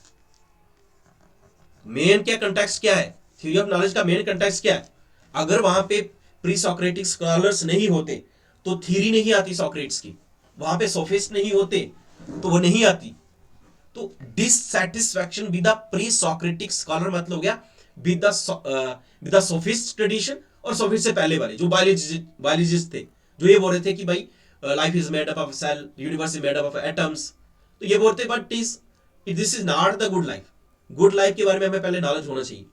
Main क्या कंटेक्स्ट क्या है, थ्योरी ऑफ नॉलेज का मेन कंटेक्स्ट क्या है, अगर वहां पे प्री सोक्रेटिक स्कॉलर्स नहीं होते तो थ्योरी नहीं आती सॉक्रेट्स की, वहां पे सोफिस्ट नहीं होते तो वो नहीं आती। तो dissatisfaction with the pre Socratic scholar मतलब हो गया विद द सोफिस्ट ट्रेडिशन, और सोफिस्ट से पहले वाले जो बायोलॉजिस्ट थे, जो ये बोल रहे थे कि भाई life is made up of cell, universe is made up of atoms, तो ये बोलते but this is not the good life. Good life के बारे में हमें पहले नॉलेज होना चाहिए।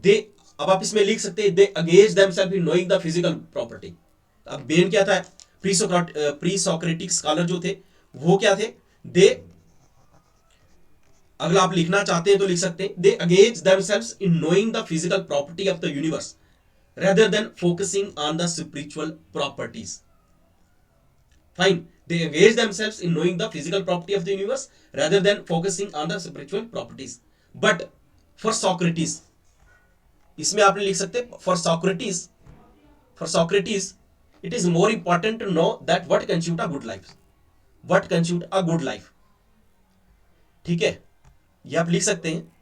दे, अब आप इसमें लिख सकते हैं they against themselves in knowing the physical property. अब बेन क्या था, प्री सोक्रेटिक स्कॉलर जो थे वो क्या थे, दे, अगर आप लिखना चाहते हैं तो लिख सकते हैं they against themselves in knowing the physical property of the universe rather than focusing on the spiritual properties. Fine, they engage themselves in knowing the physical property of the universe rather than focusing on the spiritual properties. But for Socrates, इसमें आपने लिख सकते हैं for Socrates it is more important to know that what constitute a good life, what constitute a good life। ठीक है, ये आप लिख सकते हैं,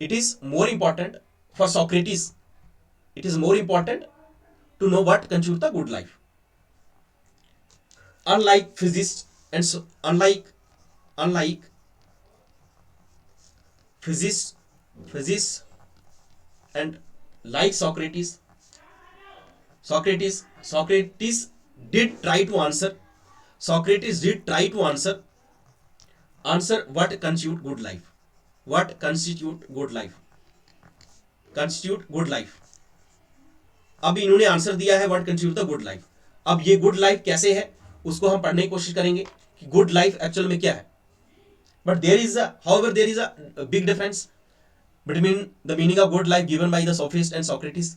it is more important for Socrates, it is more important to know what constitutes the good life। Unlike physicists and unlike physicists and like Socrates did try to answer what constitute good life, what constitute good life। अब इन्होंने answer दिया है what constitute the good life. अब ये good life कैसे है उसको हम पढ़ने की कोशिश करेंगे कि गुड लाइफ एक्चुअल में क्या है। But there is a big difference between the meaning of good life given by the sophist and Socrates.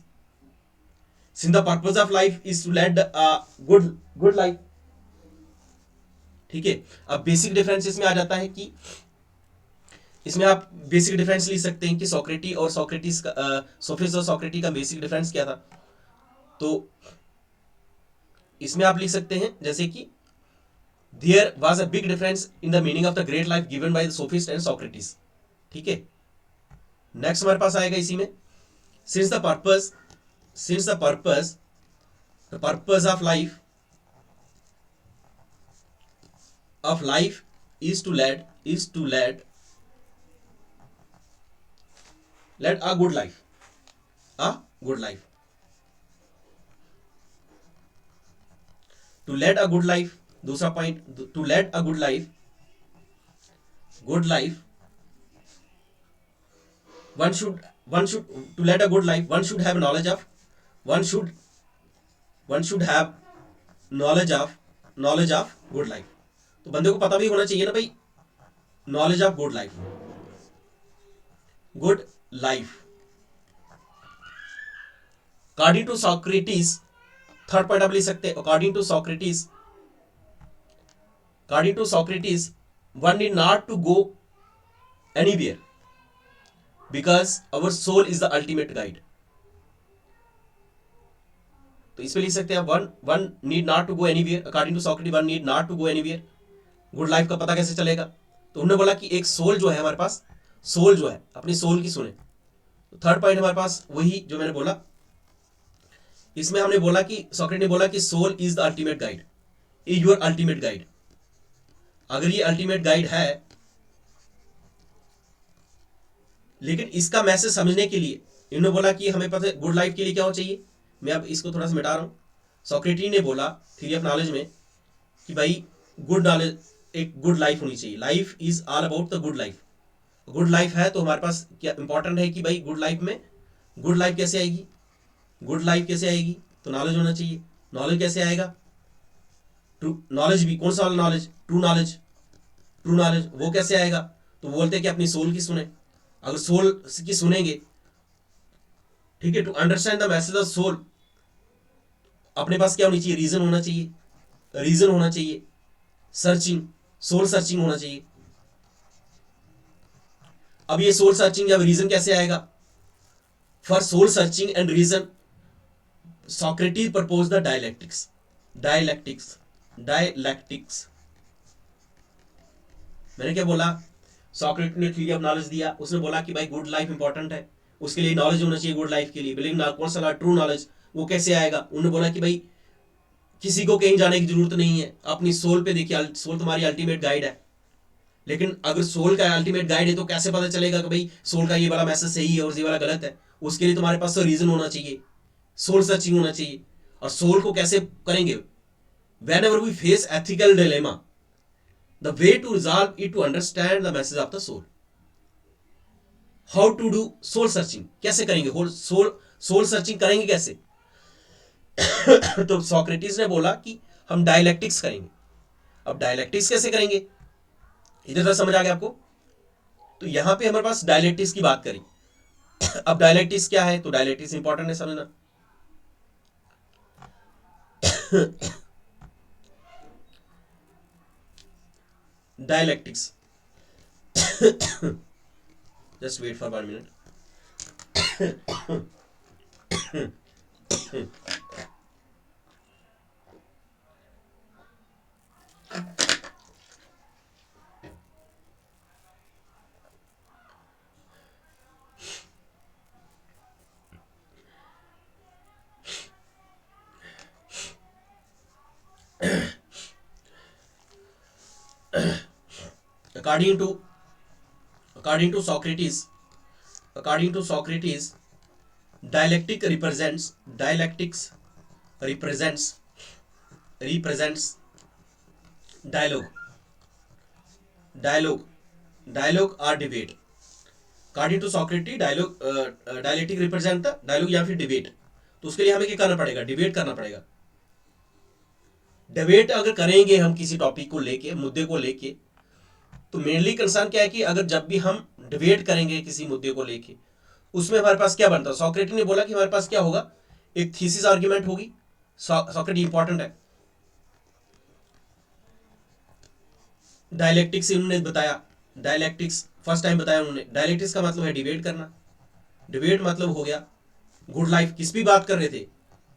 Since the purpose of life is to lead a good life. ठीक है, अब basic difference इसमें आ जाता है कि इसमें आप basic difference लिख सकते हैं कि सोफिस्ट और सॉक्रेटिस का बेसिक डिफरेंस क्या था। तो इसमें आप लिख सकते हैं जैसे कि there was a big difference in the meaning of the great life given by the sophist and Socrates. ठीक है, नेक्स्ट हमारे पास आएगा इसी में, since the purpose of life is to led a good life, to lead a good life। दूसरा point, to lead a good life one should to lead a good life one should have knowledge of good life। तो बंदे को पता भी होना चाहिए ना भाई, knowledge of good life according to Socrates. Third point आप लिख सकते हैं, according to Socrates one need not to go anywhere because our soul is the ultimate guide. तो इसमें लिख सकते हैं one one need not to go anywhere, according to Socrates one need not to go anywhere. Good life का पता कैसे चलेगा? तो उन्होंने बोला कि एक सोल जो है हमारे पास, सोल जो है अपनी सोल की सुने। तो थर्ड पॉइंट हमारे पास वही जो मैंने बोला, इसमें हमने बोला कि सॉक्रेटिस ने बोला कि soul is the ultimate guide, is your ultimate guide. अगर ये अल्टीमेट गाइड है, लेकिन इसका मैसेज समझने के लिए इन्होंने बोला कि हमें पता है गुड लाइफ के लिए क्या होना चाहिए। मैं अब इसको थोड़ा सा मिटा रहा हूं। सॉक्रेटिस ने बोला थ्योरी ऑफ नॉलेज में कि भाई गुड नॉलेज, एक गुड लाइफ होनी चाहिए। Life is all about the good life. Good life है तो हमारे पास क्या इंपॉर्टेंट है कि भाई गुड लाइफ में, गुड लाइफ कैसे आएगी, गुड लाइफ कैसे आएगी? तो नॉलेज होना चाहिए। नॉलेज कैसे आएगा? ट्रू नॉलेज भी, कौन सा वाला knowledge? True knowledge. True knowledge वो कैसे आएगा? तो बोलते हैं कि अपनी सोल की सुने। अगर सोल की सुनेंगे, ठीक है, to understand the message of soul, अपने पास क्या होनी चाहिए? रीजन होना चाहिए। रीजन होना चाहिए, सर्चिंग, सोल सर्चिंग होना चाहिए। अब ये सोल सर्चिंग या रीजन कैसे आएगा? For soul searching and reason Socrates propose the dialectics. Dialectics, dialectics मैंने क्या बोला? सॉक्रेटिस ने थ्योरी ऑफ नॉलेज दिया, उसने बोला कि भाई गुड लाइफ इंपॉर्टेंट है, उसके लिए नॉलेज होना चाहिए गुड लाइफ के लिए। बिलीव कौन सा ट्रू नॉलेज, वो कैसे आएगा? उन्होंने बोला कि भाई किसी को कहीं जाने की जरूरत नहीं है, अपनी सोल पे देखिए, सोल तुम्हारी अल्टीमेट गाइड है। लेकिन अगर सोल का अल्टीमेट गाइड है तो कैसे पता चलेगा कि भाई सोल का ये वाला मैसेज सही है और ये वाला गलत है? उसके लिए तुम्हारे पास तो रीजन होना चाहिए, सोल सर्चिंग होना चाहिए। और सोल को कैसे करेंगे? whenever we face ethical dilemma, the way to resolve it to understand the message of the soul. How to do soul searching, कैसे करेंगे सोल सर्चिंग करेंगे कैसे? तो सॉक्रेटिस ने बोला कि हम डायलैक्टिक्स करेंगे। अब डायलैक्टिक्स कैसे करेंगे? इधर तक समझ आ गया आपको? तो यहां पे हमारे पास डायलैक्टिक्स की बात करी। अब डायलैक्टिक्स क्या है? तो डायलैक्टिक्स इंपॉर्टेंट है समझना। Dialectics, just wait for 1 minute. According to Socrates, dialectics represents dialogue or debate. According to Socrates, dialectic represent the dialogue या फिर डिबेट। तो उसके लिए हमें क्या करना पड़ेगा? डिबेट करना पड़ेगा। डिबेट अगर करेंगे हम किसी टॉपिक को लेके, मुद्दे को लेके, तो मेनली कंसर्न क्या है कि अगर जब भी हम डिबेट करेंगे किसी मुद्दे को लेके, उसमें हमारे पास क्या बनता है? सॉक्रेटिस ने बोला कि हमारे पास क्या होगा? एक थीसिस आर्ग्यूमेंट होगी। सॉक्रेटिस इंपॉर्टेंट है। डायलैक्टिक्स इन्होंने बताया, डायलैक्टिक्स फर्स्ट टाइम बताया उन्होंने। डायलैक्टिक्स का मतलब है डिबेट करना। डिबेट मतलब हो गया गुड लाइफ। किस भी बात कर रहे थे?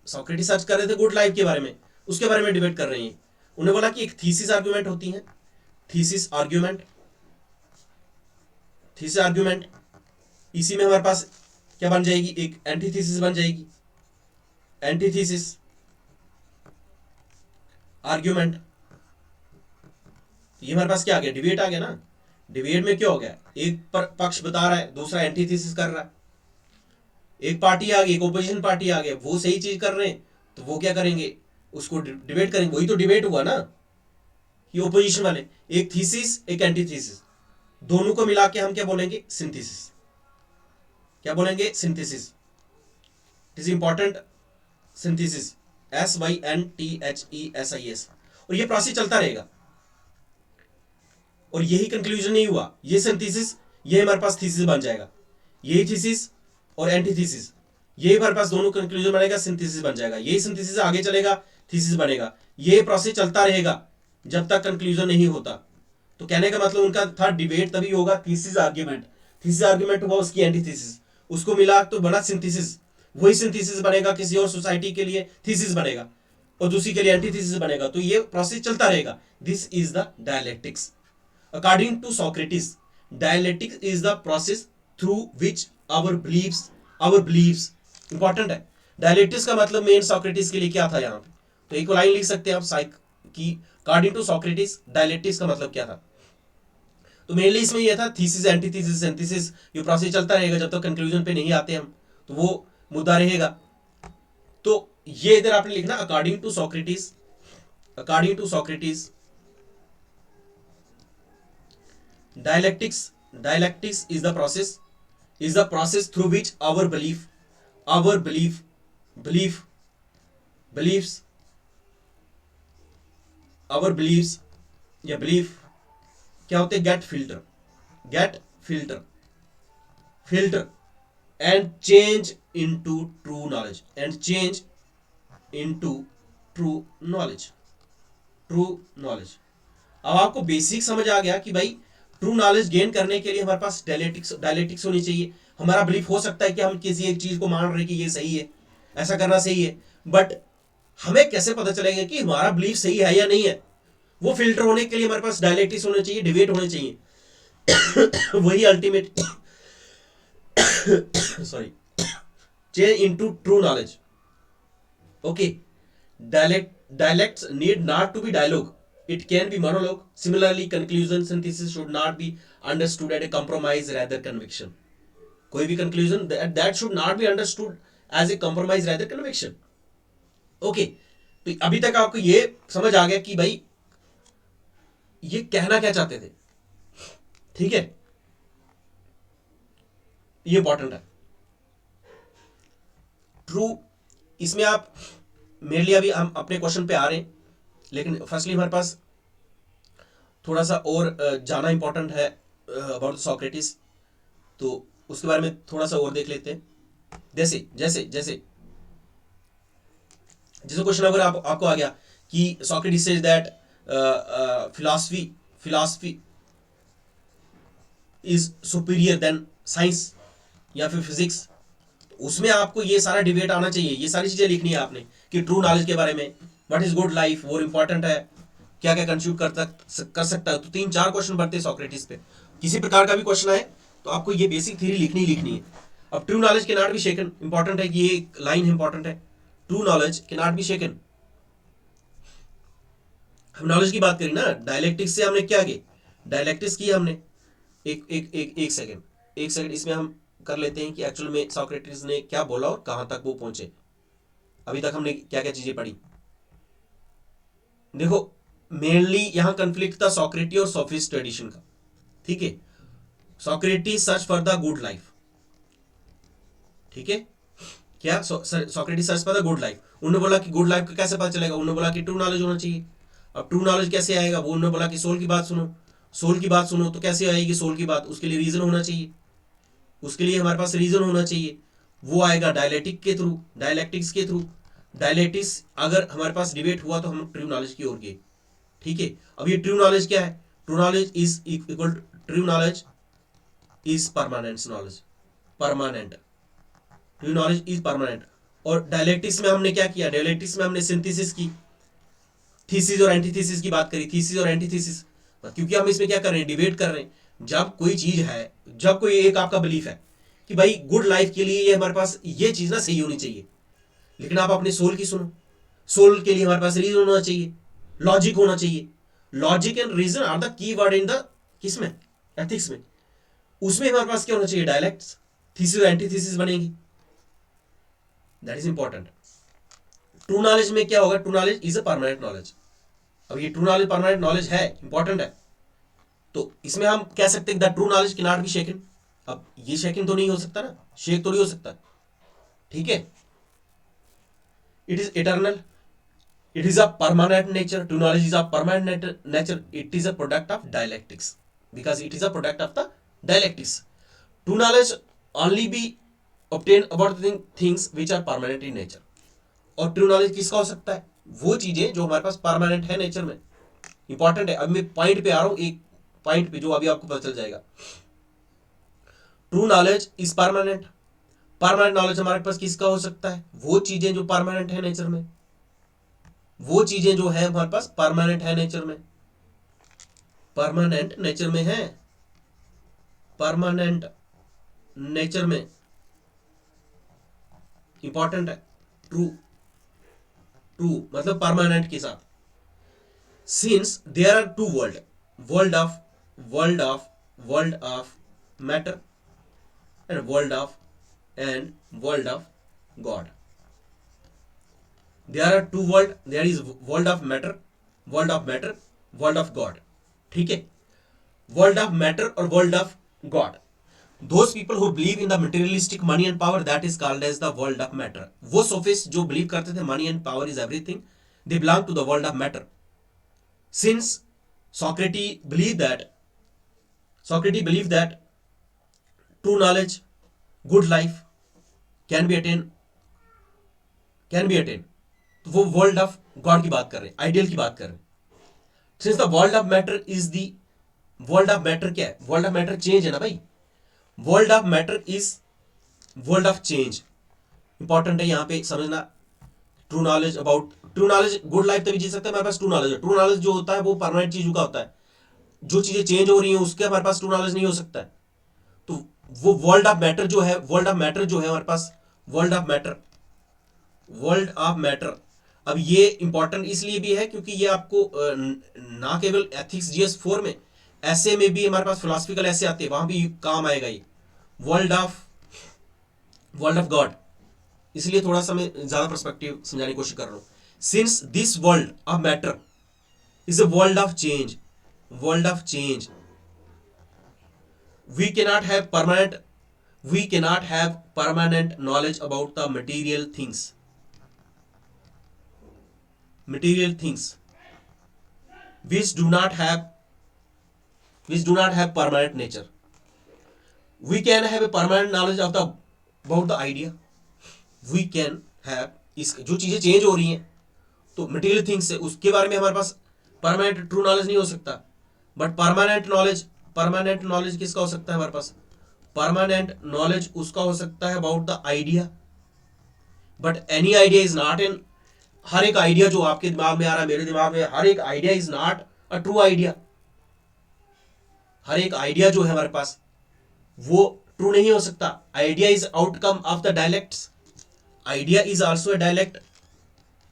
सॉक्रेटिस सर्च कर रहे थे गुड लाइफ के बारे में, उसके बारे में डिबेट कर रहे हैं। उन्होंने बोला कि एक थीसिस आर्ग्यूमेंट होती है, थीसिस आर्ग्यूमेंट, थीसिस आर्ग्यूमेंट। इसी में हमारे पास क्या बन जाएगी? एक एंटीथीसिस बन जाएगी। एंटीथीसिस आर्ग्यूमेंट, ये हमारे पास क्या आ गया? डिबेट आ गया ना। डिबेट में क्या हो गया? एक पक्ष बता रहा है, दूसरा एंटीथीसिस कर रहा है। एक पार्टी आ गई, एक ओपोजिशन पार्टी आ गया, वो सही चीज कर रहे हैं, तो वो क्या करेंगे? उसको डिबेट करेंगे। वही तो डिबेट हुआ ना। ये ओपोजिशन वाले, एक थीसिस एक एंटीथीसिस, दोनों को मिला के हम क्या बोलेंगे? सिंथेसिस। क्या बोलेंगे? Synthesis. It is important. Synthesis, SYNTHESIS। और ये प्रोसेस चलता रहेगा। और यही कंक्लूजन नहीं हुआ, ये सिंथेसिस, ये हमारे पास थीसिस बन जाएगा। यही थीसिस और एंटीथीसिस, ये हमारे पास दोनों कंक्लूजन बनेगा, सिंथेसिस बन जाएगा। यही सिंथेसिस आगे चलेगा, थीसिस बनेगा। ये प्रोसेस चलता रहेगा जब तक कंक्लूजन नहीं होता। तो कहने का मतलब उनका था डिबेट तभी होगा, थीसिस आर्ग्यूमेंट। थीसिस आर्गुमेंट हुआ उसकी एंटीथीसिस, उसको मिला तो बना सिंथेसिस, वही सिंथेसिस बनेगा किसी और सोसाइटी के लिए थीसिस बनेगा और दूसरी के लिए एंटीथीसिस बनेगा, तो ये प्रोसेस चलता रहेगा। This is the dialectics. According to Socrates, dialectics is the process through which our beliefs important है। डायलेक्टिक्स का मतलब मेन सॉक्रेटिस के लिए क्या था यहाँ पे, तो एक लाइन लिख सकते हैं आप साइक की, अकॉर्डिंग टू सॉक्रेटिस डायलेक्टिक्स का मतलब क्या था। तो मेनली इसमें यह था थीसिस एंटीथीसिस सिंथेसिस, ये प्रोसेस चलता रहेगा जब तक कंक्लूजन पे नहीं आते हम, तो वो मुद्दा रहेगा। तो ये इधर आपने लिखना according to Socrates, according to Socrates dialectics is the process through which our beliefs our beliefs या belief क्या होते हैं, get filter and change into true knowledge अब आपको बेसिक समझ आ गया कि भाई ट्रू नॉलेज गेन करने के लिए हमारे पास डायलेक्टिक्स होनी चाहिए। हमारा बिलीफ हो सकता है कि हम किसी एक चीज को मान रहे हैं कि ये सही है, ऐसा करना सही है, बट हमें कैसे पता चलेगा कि हमारा बिलीफ सही है या नहीं है। वो फिल्टर होने के लिए हमारे पास डायलेक्टिक्स होने चाहिए, डिबेट होने चाहिए वही ultimate sorry change into true knowledge. Okay, dialects need not to be dialogue, it can be monologue. Similarly, conclusion synthesis should not be understood as a compromise rather conviction. कोई भी conclusion that should not be understood as a compromise rather conviction. Okay, तो अभी तक आपको ये समझ आ गया कि भाई ये कहना क्या चाहते थे, ठीक है, ये इंपॉर्टेंट है। ट्रू, इसमें आप मेनली अभी हम अपने क्वेश्चन पे आ रहे हैं, लेकिन फर्स्टली हमारे पास थोड़ा सा और जाना इंपॉर्टेंट है अबाउट सॉक्रेटिस, तो उसके बारे में थोड़ा सा और देख लेते हैं। जैसे जैसे जैसे जैसे क्वेश्चन अगर आपको आ गया कि Socrates says that philosophy is superior than science या फिर फिजिक्स, उसमें आपको ये सारा डिबेट आना चाहिए, ये सारी चीजें लिखनी है आपने कि ट्रू नॉलेज के बारे में, व्हाट इज गुड लाइफ, वो इंपॉर्टेंट है, क्या क्या कंट्रीब्यूट कर सकता है। तो 3-4 क्वेश्चन बनते हैं सॉक्रेटिस पे। किसी प्रकार का भी क्वेश्चन आए तो आपको ये बेसिक थ्योरी लिखनी है। अब ट्रू नॉलेज के नॉट बी शेकन, इंपॉर्टेंट है कि ये लाइन इंपॉर्टेंट है, ट्रू नॉलेज के नॉट बी शेकन। हम नॉलेज की बात करें ना, डायलेक्टिक्स से हमने क्या किया, डायलेक्टिक्स की हमने एक सेकंड इसमें हम कर लेते हैं कि एक्चुअल में सॉक्रेटिस ने क्या बोला और कहां तक वो पहुंचे। अभी तक हमने क्या क्या चीजें पढ़ी, देखो मेनली यहां कंफ्लिक्ट था सॉक्रेटिस और सोफिस्ट ट्रेडिशन का, ठीक है। Socrates search for the good life, ठीक है, क्या Socrates search for the good life, उन्होंने बोला कि गुड लाइफ का कैसे पता चलेगा, उन्होंने बोला कि ट्रू नॉलेज होना चाहिए। अब ट्रू नॉलेज कैसे आएगा, वो उन्होंने बोला कि सोल की बात सुनो, तो कैसे आएगी सोल की बात, उसके लिए रीजन होना चाहिए, उसके लिए हमारे पास रीजन होना चाहिए, वो आएगा डायलेक्टिक्स के थ्रू। डायलेक्टिक्स अगर हमारे पास डिबेट हुआ तो हम ट्रू नॉलेज की ओर गए, ठीक है। अब ये ट्रू नॉलेज क्या है, true knowledge is equal, true knowledge is permanent knowledge, true knowledge is permanent. और डायलेक्टिक्स में हमने क्या किया, डायलेक्टिक्स में हमने सिंथेसिस की, थीसिस और एंटीथीसिस की बात करी, थीसिस और एंटीथीसिस, क्योंकि हम इसमें क्या कर रहे हैं, डिबेट कर रहे हैं। जब कोई चीज है, जब कोई एक आपका बिलीफ है कि भाई गुड लाइफ के लिए ये हमारे पास ये चीज ना सही होनी चाहिए, लेकिन आप अपने सोल की सुनो, सोल के लिए हमारे पास रीजन होना चाहिए, लॉजिक होना चाहिए। Logic and reason are the key word in the किसमें, एथिक्स में। उसमें हमारे पास क्या होना चाहिए, डायलेक्ट्स, थीसिस और एंटीथीसिस बनेगी, that is important. True knowledge में क्या होगा, true knowledge is a permanent knowledge. अब ये ट्रू नॉलेज परमानेंट नॉलेज है, इंपॉर्टेंट है, तो इसमें हम कह सकते हैं the true knowledge can not be shaken. अब ये शेकिंग तो नहीं हो सकता ना, शेक तो नहीं हो सकता, ठीक है। It is eternal, it is a permanent nature, true knowledge is a permanent nature, it is a product of dialectics, because it is a product of the dialectics. True knowledge only be obtained about things which are permanent in nature। और true knowledge किसका हो सकता है, वो चीजें जो हमारे पास परमानेंट है नेचर में, इंपॉर्टेंट है। अब मैं पॉइंट पे आ रहा हूं, एक पॉइंट पे जो अभी आपको पता चल जाएगा। True knowledge is permanent. Permanent knowledge हमारे पास किसका हो सकता है? वो चीजें जो परमानेंट है नेचर में, वो चीजें जो है हमारे पास परमानेंट है नेचर में, परमानेंट नेचर में है, परमानेंट नेचर में, इंपॉर्टेंट है। ट्रू, ट्रू मतलब परमानेंट के साथ। Since there are two world, world of world of world of matter and world of God. There are two world, there is world of matter, world of God। ठीक है, world of matter और world of God। Those people who believe in the materialistic money and power, that is called as the world of matter। वो sophist जो believe करते थे money and power is everything, they belong to the world of matter। Since Socrates believed that true knowledge, good life can be attained, तो वो world of God की बात कर रहे हैं, आइडियल की बात कर रहे हैं। Since the world of matter is the world of matter, क्या है? वर्ल्ड ऑफ मैटर चेंज है ना भाई, world of matter is world of change. Important है यहां पे समझना। True knowledge about, true knowledge good life तभी जी सकते हैं हमारे पास ट्रू नॉलेज है। ट्रू नॉलेज जो होता है वो परमानेंट चीजों का होता है, जो चीजें चेंज हो रही हैं उसके हमारे पास ट्रू नॉलेज नहीं हो सकता है। तो वो वर्ल्ड ऑफ मैटर जो है, वर्ल्ड ऑफ मैटर जो है हमारे पास, world of matter, world of matter. अब ये इंपॉर्टेंट इसलिए भी है क्योंकि ये आपको ना केवल एथिक्स GS4 में, ऐसे में भी हमारे पास फिलोसफिकल ऐसे आते हैं, वहां भी काम आएगा ये वर्ल्ड ऑफ गॉड। इसलिए थोड़ा सा मैं ज्यादा पर्सपेक्टिव समझाने की कोशिश कर रहा हूं। Since this world of matter is a world of change, world of change, we cannot have permanent knowledge about the material things, which do not have permanent nature। we can have a permanent knowledge of the about the idea, we can have इस जो चीजें change हो रही हैं तो material things से, उसके बारे में हमारे पास परमानेंट ट्रू नॉलेज नहीं हो सकता। बट परमानेंट नॉलेज किसका हो सकता है हमारे पास? परमानेंट नॉलेज उसका हो सकता है about the idea. But any idea is not in, हर एक आइडिया जो आपके दिमाग में आ रहा है, मेरे दिमाग में, हर एक idea is not a true idea. हर एक आइडिया जो है हमारे पास वो ट्रू नहीं हो सकता। Idea is outcome of the dialects, idea is also a dialect,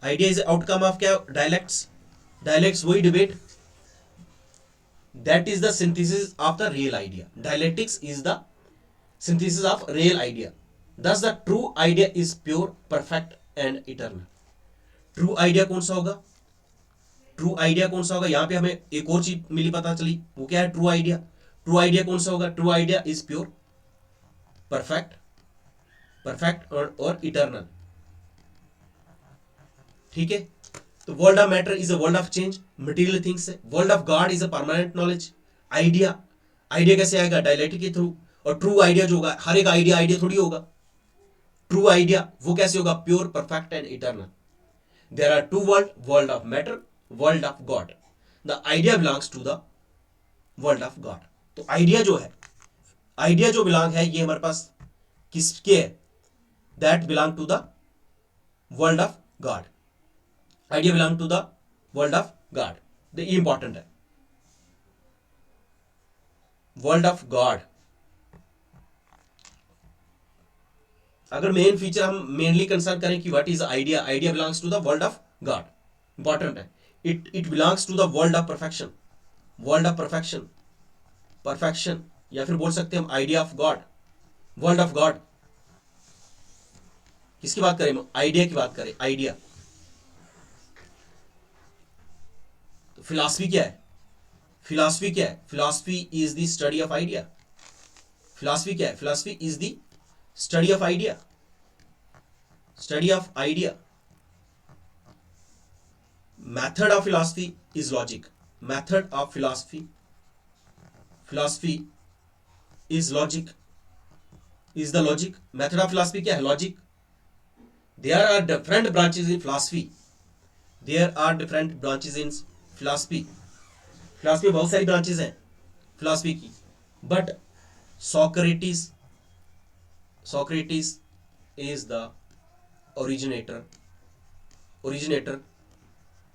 idea is outcome of क्या? डायलेक्ट्स वही debate, that is the synthesis of the real idea. Dialectics is the synthesis of real idea. Thus the true idea is pure, perfect and eternal. True idea कौन सा होगा? True idea कौन सा होगा? यहां पे हमें एक और चीज मिली, पता चली, वो क्या है? True idea. ट्रू आइडिया कौन सा होगा? True idea is pure, perfect और इटर्नल। ठीक है, तो world of matter is a world of change, material things है। World of God is a permanent knowledge. Idea कैसे आएगा? डायलेक्टिक के थ्रू। और ट्रू आइडिया जो होगा, हर एक आइडिया थोड़ी होगा। ट्रू आइडिया वो कैसे होगा? Pure, perfect and eternal. There are two world of matter, world of God। The idea belongs to the world of God। तो आइडिया जो बिलोंग है ये हमारे पास किसके है? That belong to the world of God। Idea belong to the world of God. ये important है, world of God. अगर मेन फीचर हम मेनली कंसर्न करें कि what is idea belongs to the world of God, important है। It belongs to the world of perfection, perfection, या फिर बोल सकते हैं हम idea of God, world of God. किसकी बात करें? आइडिया की बात करें, आइडिया। तो फिलॉसफी क्या है? Philosophy is the study of idea. Philosophy क्या है? Philosophy is the study of idea, Method of philosophy is logic। Method of philosophy is logic, is the logic। Method of philosophy क्या है? Logic। There are different branches in philosophy। philosophy बहुत सारी branches हैं philosophy की। But Socrates Socrates is the originator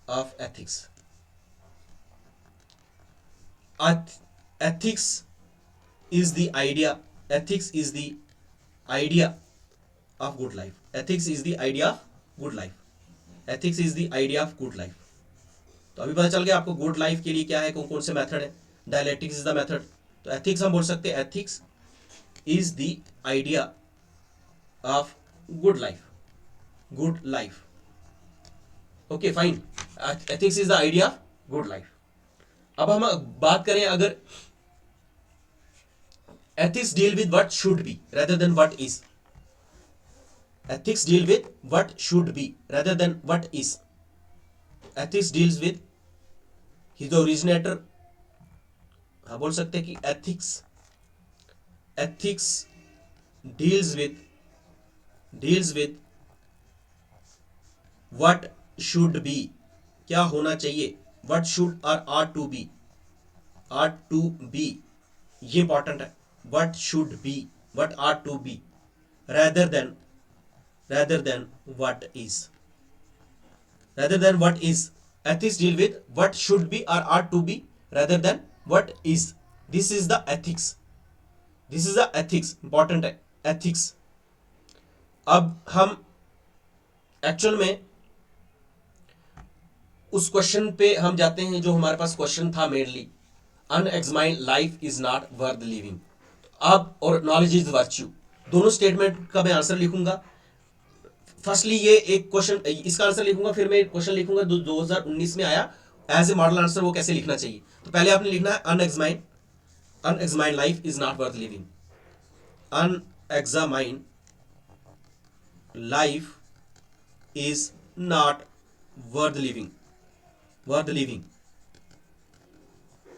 of ethics. Ethics is the idea. Ethics is the idea of good life. Ethics is the idea of good life. Ethics is the idea of good life. तो अभी पता चल गया आपको good life के लिए क्या है, कौन कौन से मेथड है. Dialectics is the method. तो एथिक्स हम बोल सकते हैं ethics is the idea of good life. Good life. Okay fine. Ethics is the idea of good life. अब हम बात करें अगर ethics deal with what should be rather than what is. Ethics deal with what should be rather than what is. Ethics deals with, he the originator. हाँ बोल सकते हैं कि ethics deals with what should be, क्या होना चाहिए. What should or ought to be, ये important है. What should be, what ought to be, rather than what is. Rather than what is. Ethics deal with what should be or ought to be rather than what is. This is the ethics. This is the ethics. Important है ethics. अब हम actual में उस question पे हम जाते हैं जो हमारे पास क्वेश्चन था mainly. Unexamined life is not worth living. अब और नॉलेज इज वर्च्यू, दोनों स्टेटमेंट का मैं आंसर लिखूंगा. फर्स्टली ये एक क्वेश्चन, इसका आंसर लिखूंगा, फिर मैं क्वेश्चन लिखूंगा 2019 में आया एज ए मॉडल आंसर, वो कैसे लिखना चाहिए. तो पहले आपने लिखना है unexamined life is not worth living. Unexamined life is not worth living.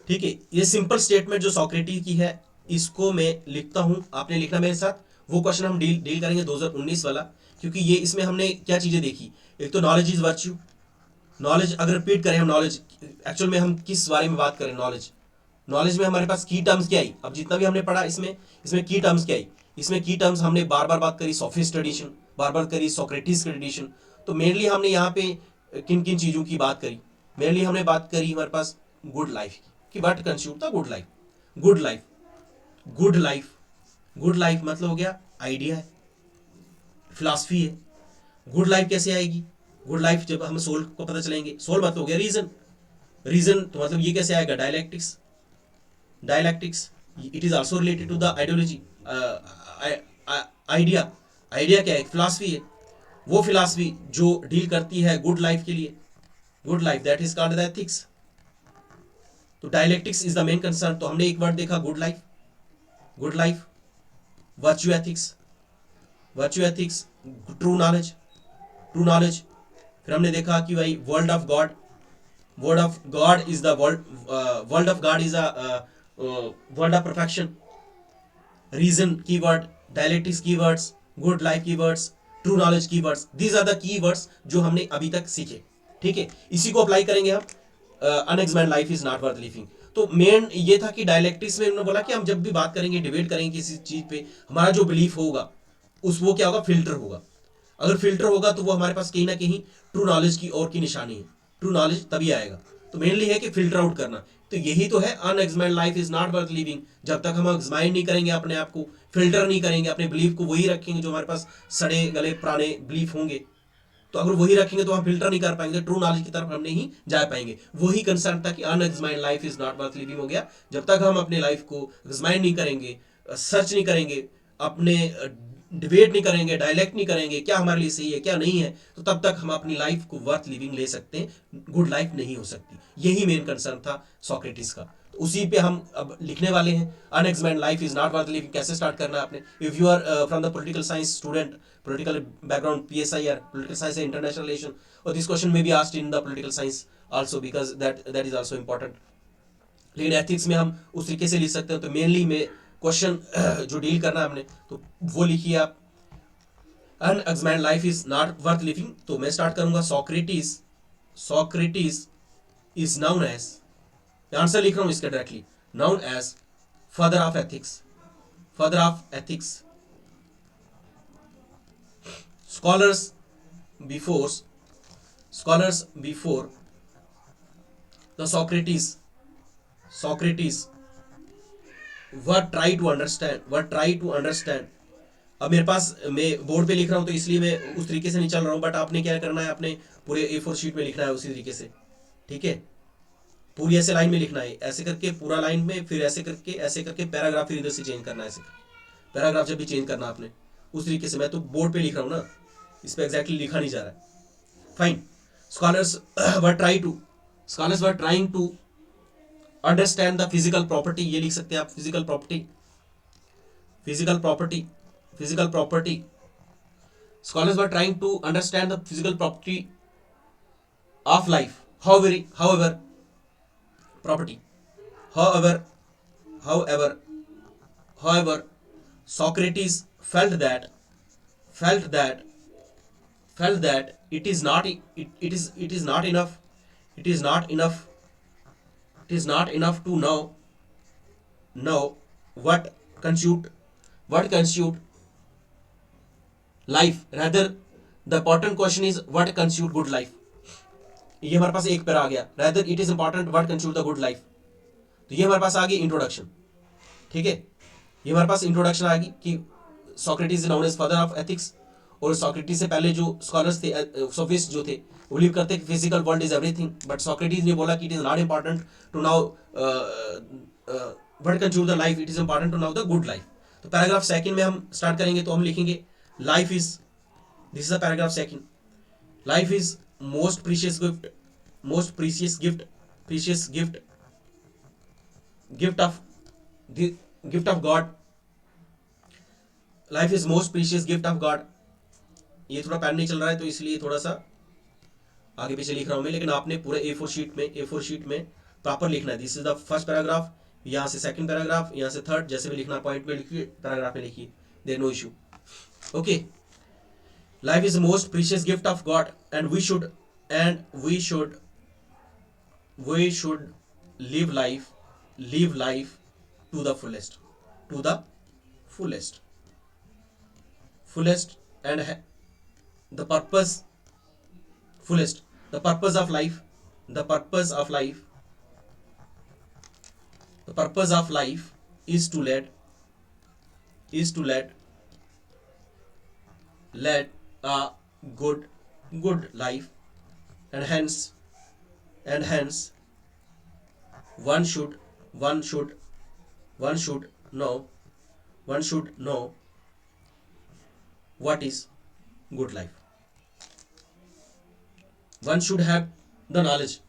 ठीक है. ये सिंपल स्टेटमेंट जो सॉक्रेटिस की है इसको मैं लिखता हूं, आपने लिखना मेरे साथ. वो क्वेश्चन हम डील करेंगे 2019 वाला, क्योंकि ये इसमें हमने क्या चीजें देखी. एक तो नॉलेज इज वर्च्यू. नॉलेज अगर रिपीट करें हम, नॉलेज एक्चुअल में हम किस बारे में बात करें. नॉलेज में हमारे पास की टर्म्स क्या आई. अब जितना भी हमने पढ़ा इसमें की टर्म्स क्या आई. इसमें की टर्म्स हमने बार बार बात करी. सोफिस्ट ट्रेडिशन बार बार करी, सोक्रेटिस ट्रेडिशन. तो मेनली हमने यहाँ पे किन किन चीजों की बात करी. मेनली हमने बात करी हमारे पास गुड लाइफ की. बट कंस्यूट था गुड लाइफ मतलब हो गया आइडिया है, फिलॉसफी है. गुड लाइफ कैसे आएगी. गुड लाइफ जब हम सोल को पता चलेंगे. सोल मतलब हो गया रीजन तो मतलब ये कैसे आएगा. Dialectics it is also related to the ideology. Idea क्या है. फिलॉसफी है. वो फिलॉसफी जो डील करती है गुड लाइफ के लिए. Good life that is called the ethics. तो dialectics is the main concern. तो हमने एक वर्ड देखा good life. Virtue ethics, true knowledge. फिर हमने देखा कि भाई world of God is the world of God is a world of perfection. Reason keyword, dialectics keywords, good life keywords, true knowledge keywords. These are the keywords जो हमने अभी तक सीखे. ठीक है. इसी को अप्लाई करेंगे हम. Unexamined life is not worth living. तो मेन ये था कि डायलैक्टिक्स में उन्होंने बोला कि हम जब भी बात करेंगे, डिबेट करेंगे किसी चीज पे, हमारा जो बिलीफ होगा वो क्या होगा, फिल्टर होगा. अगर फिल्टर होगा तो वो हमारे पास कहीं ना कहीं ट्रू नॉलेज की ओर की निशानी है. ट्रू नॉलेज तभी आएगा. तो मेनली है कि फिल्टर आउट करना. तो यही तो है unexamined life is not worth living. जब तक हम एग्जामाइन नहीं करेंगे अपने आप को, फिल्टर नहीं करेंगे, अपने बिलीफ को वही रखेंगे जो हमारे पास सड़े गले पुराने बिलीफ होंगे, तो अगर वही रखेंगे तो हम फिल्टर नहीं कर पाएंगे, ट्रू नॉलेज की तरफ हम नहीं जा पाएंगे. वही कंसर्न था कि unexamined life is not worth living हो गया. जब तक हम अपने लाइफ को एग्जामाइन नहीं करेंगे, सर्च नहीं करेंगे, अपने डिबेट नहीं करेंगे, डायलेक्ट नहीं करेंगे क्या हमारे लिए सही है क्या नहीं है, तो तब तक हम अपनी लाइफ को वर्थ लिविंग ले सकते हैं. गुड लाइफ नहीं हो सकती. यही मेन कंसर्न था सॉक्रेटिस का. तो उसी पे हम अब लिखने वाले हैं. Unexamined life is not worth living कैसे स्टार्ट करना है आपने. If you are from the political science student, political background, PSI or political science and international relation, or this question may be asked in the political science also because that is also important. लेकिन ethics में हम उस तरीके से लिख सकते हैं. तो मेनली में क्वेश्चन जो डील करना है हमने तो वो लिखिए आप. Unexamined life is not worth living. तो मैं स्टार्ट करूंगा. Socrates is known as, answer लिख रहा हूं इसका directly, known as father of ethics. scholars before scholars before the Socrates what try to understand। अब मेरे पास, मैं बोर्ड पे लिख रहा हूँ तो इसलिए मैं उस तरीके से नहीं चल रहा हूँ, बट आपने क्या करना है, आपने पूरे A4 शीट में लिखना है उसी तरीके से, ठीक है। पूरी ऐसे लाइन में लिखना है, ऐसे करके पूरा लाइन में, फिर ऐसे करके पैराग्राफ फिर इधर से चेंज करना है, ऐसे पैराग्राफ जब भी चेंज करना आपने उस तरीके से। मैं तो बोर्ड पे लिख रहा हूँ ना, इस पे एग्जैक्टली लिखा नहीं जा रहा है। Fine. Scholars were trying to understand the physical property, ये लिख सकते हैं आप, physical property. Scholars were trying to understand the physical property of life. However, property. However, however, however, Socrates felt that it is not enough. It is not enough. It is not enough to know what constitute life. Rather, the important question is what constitute good life. ये हमारे पास एक para आ गया, rather it is important what constitute the good life। तो ये हमारे पास आ गई introduction, ठीक है। ये हमारे पास इंट्रोडक्शन आ गई कि Socrates is known as father of ethics, और सॉक्रेटिस से पहले जो स्कॉलर्स थे, सोफिस्ट जो थे, वो बिलीव करते कि physical world is everything, but Socrates ने बोला कि it is not important to know what control the life, it is important to know the good life. तो पैराग्राफ सेकंड में हम स्टार्ट करेंगे, तो हम लिखेंगे life is, this is the paragraph second, life is most precious gift of God। Life is most precious gift of God. ये थोड़ा pan नहीं चल रहा है तो इसलिए थोड़ा सा आगे पीछे लिख रहा हूं मैं, लेकिन आपने पूरे A4 शीट में प्रॉपर लिखना है। This is the first paragraph, यहाँ से सेकंड पैराग्राफ, यहाँ से थर्ड, जैसे भी लिखना पॉइंट में लिखिए, पैराग्राफ में लिखिए, there no issue. Okay, life is most precious gift of God and we should live life to the fullest and the purpose the purpose of life is to lead a good life, and hence one should know what is good life। one should have the knowledge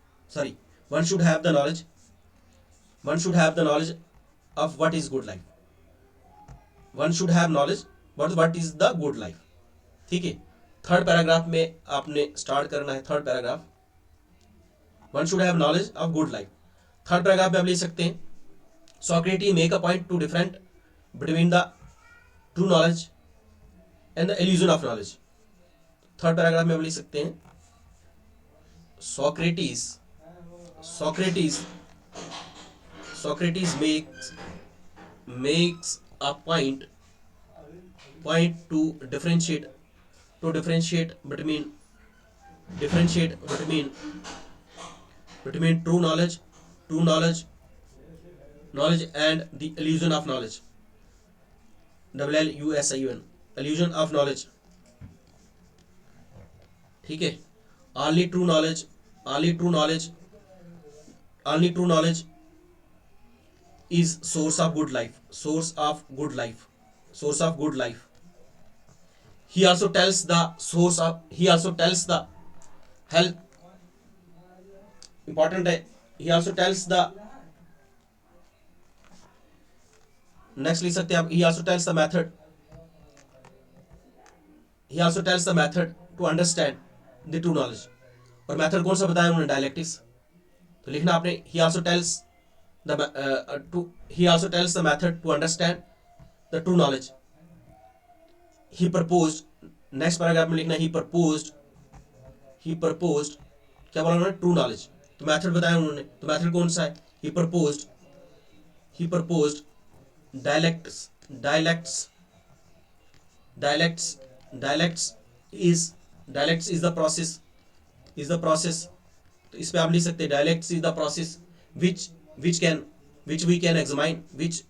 of what is good life। one should have knowledge what is the good life, ठीक है। Third paragraph में आपने start करना है, third paragraph, one should have knowledge of good life. Third paragraph में आप लिख सकते हैं, Socrates make a point two different between the true knowledge and the illusion of knowledge. Third paragraph में आप लिख सकते हैं, Socrates makes a point to differentiate between true knowledge and the illusion of knowledge, illusion, illusion of knowledge, ठीक है। only true knowledge is source of good life। he also tells the help, important है, he also tells the, next लिख सकते हैं आप, he also tells the method to understand the true knowledge। और method कौन सा बताया उन्होंने, डायलेक्टिक्स। तो लिखना आपने, he also tells the method to understand the true knowledge। he proposed, next paragraph में लिखना, he proposed क्या बोला उन्होंने, ट्रू नॉलेज। तो मेथड बताया उन्होंने, तो मेथड कौन सा है, he proposed dialects is dialects is the process, तो इस पे आप लिख सकते हैं dialects is the process which which we can examine, which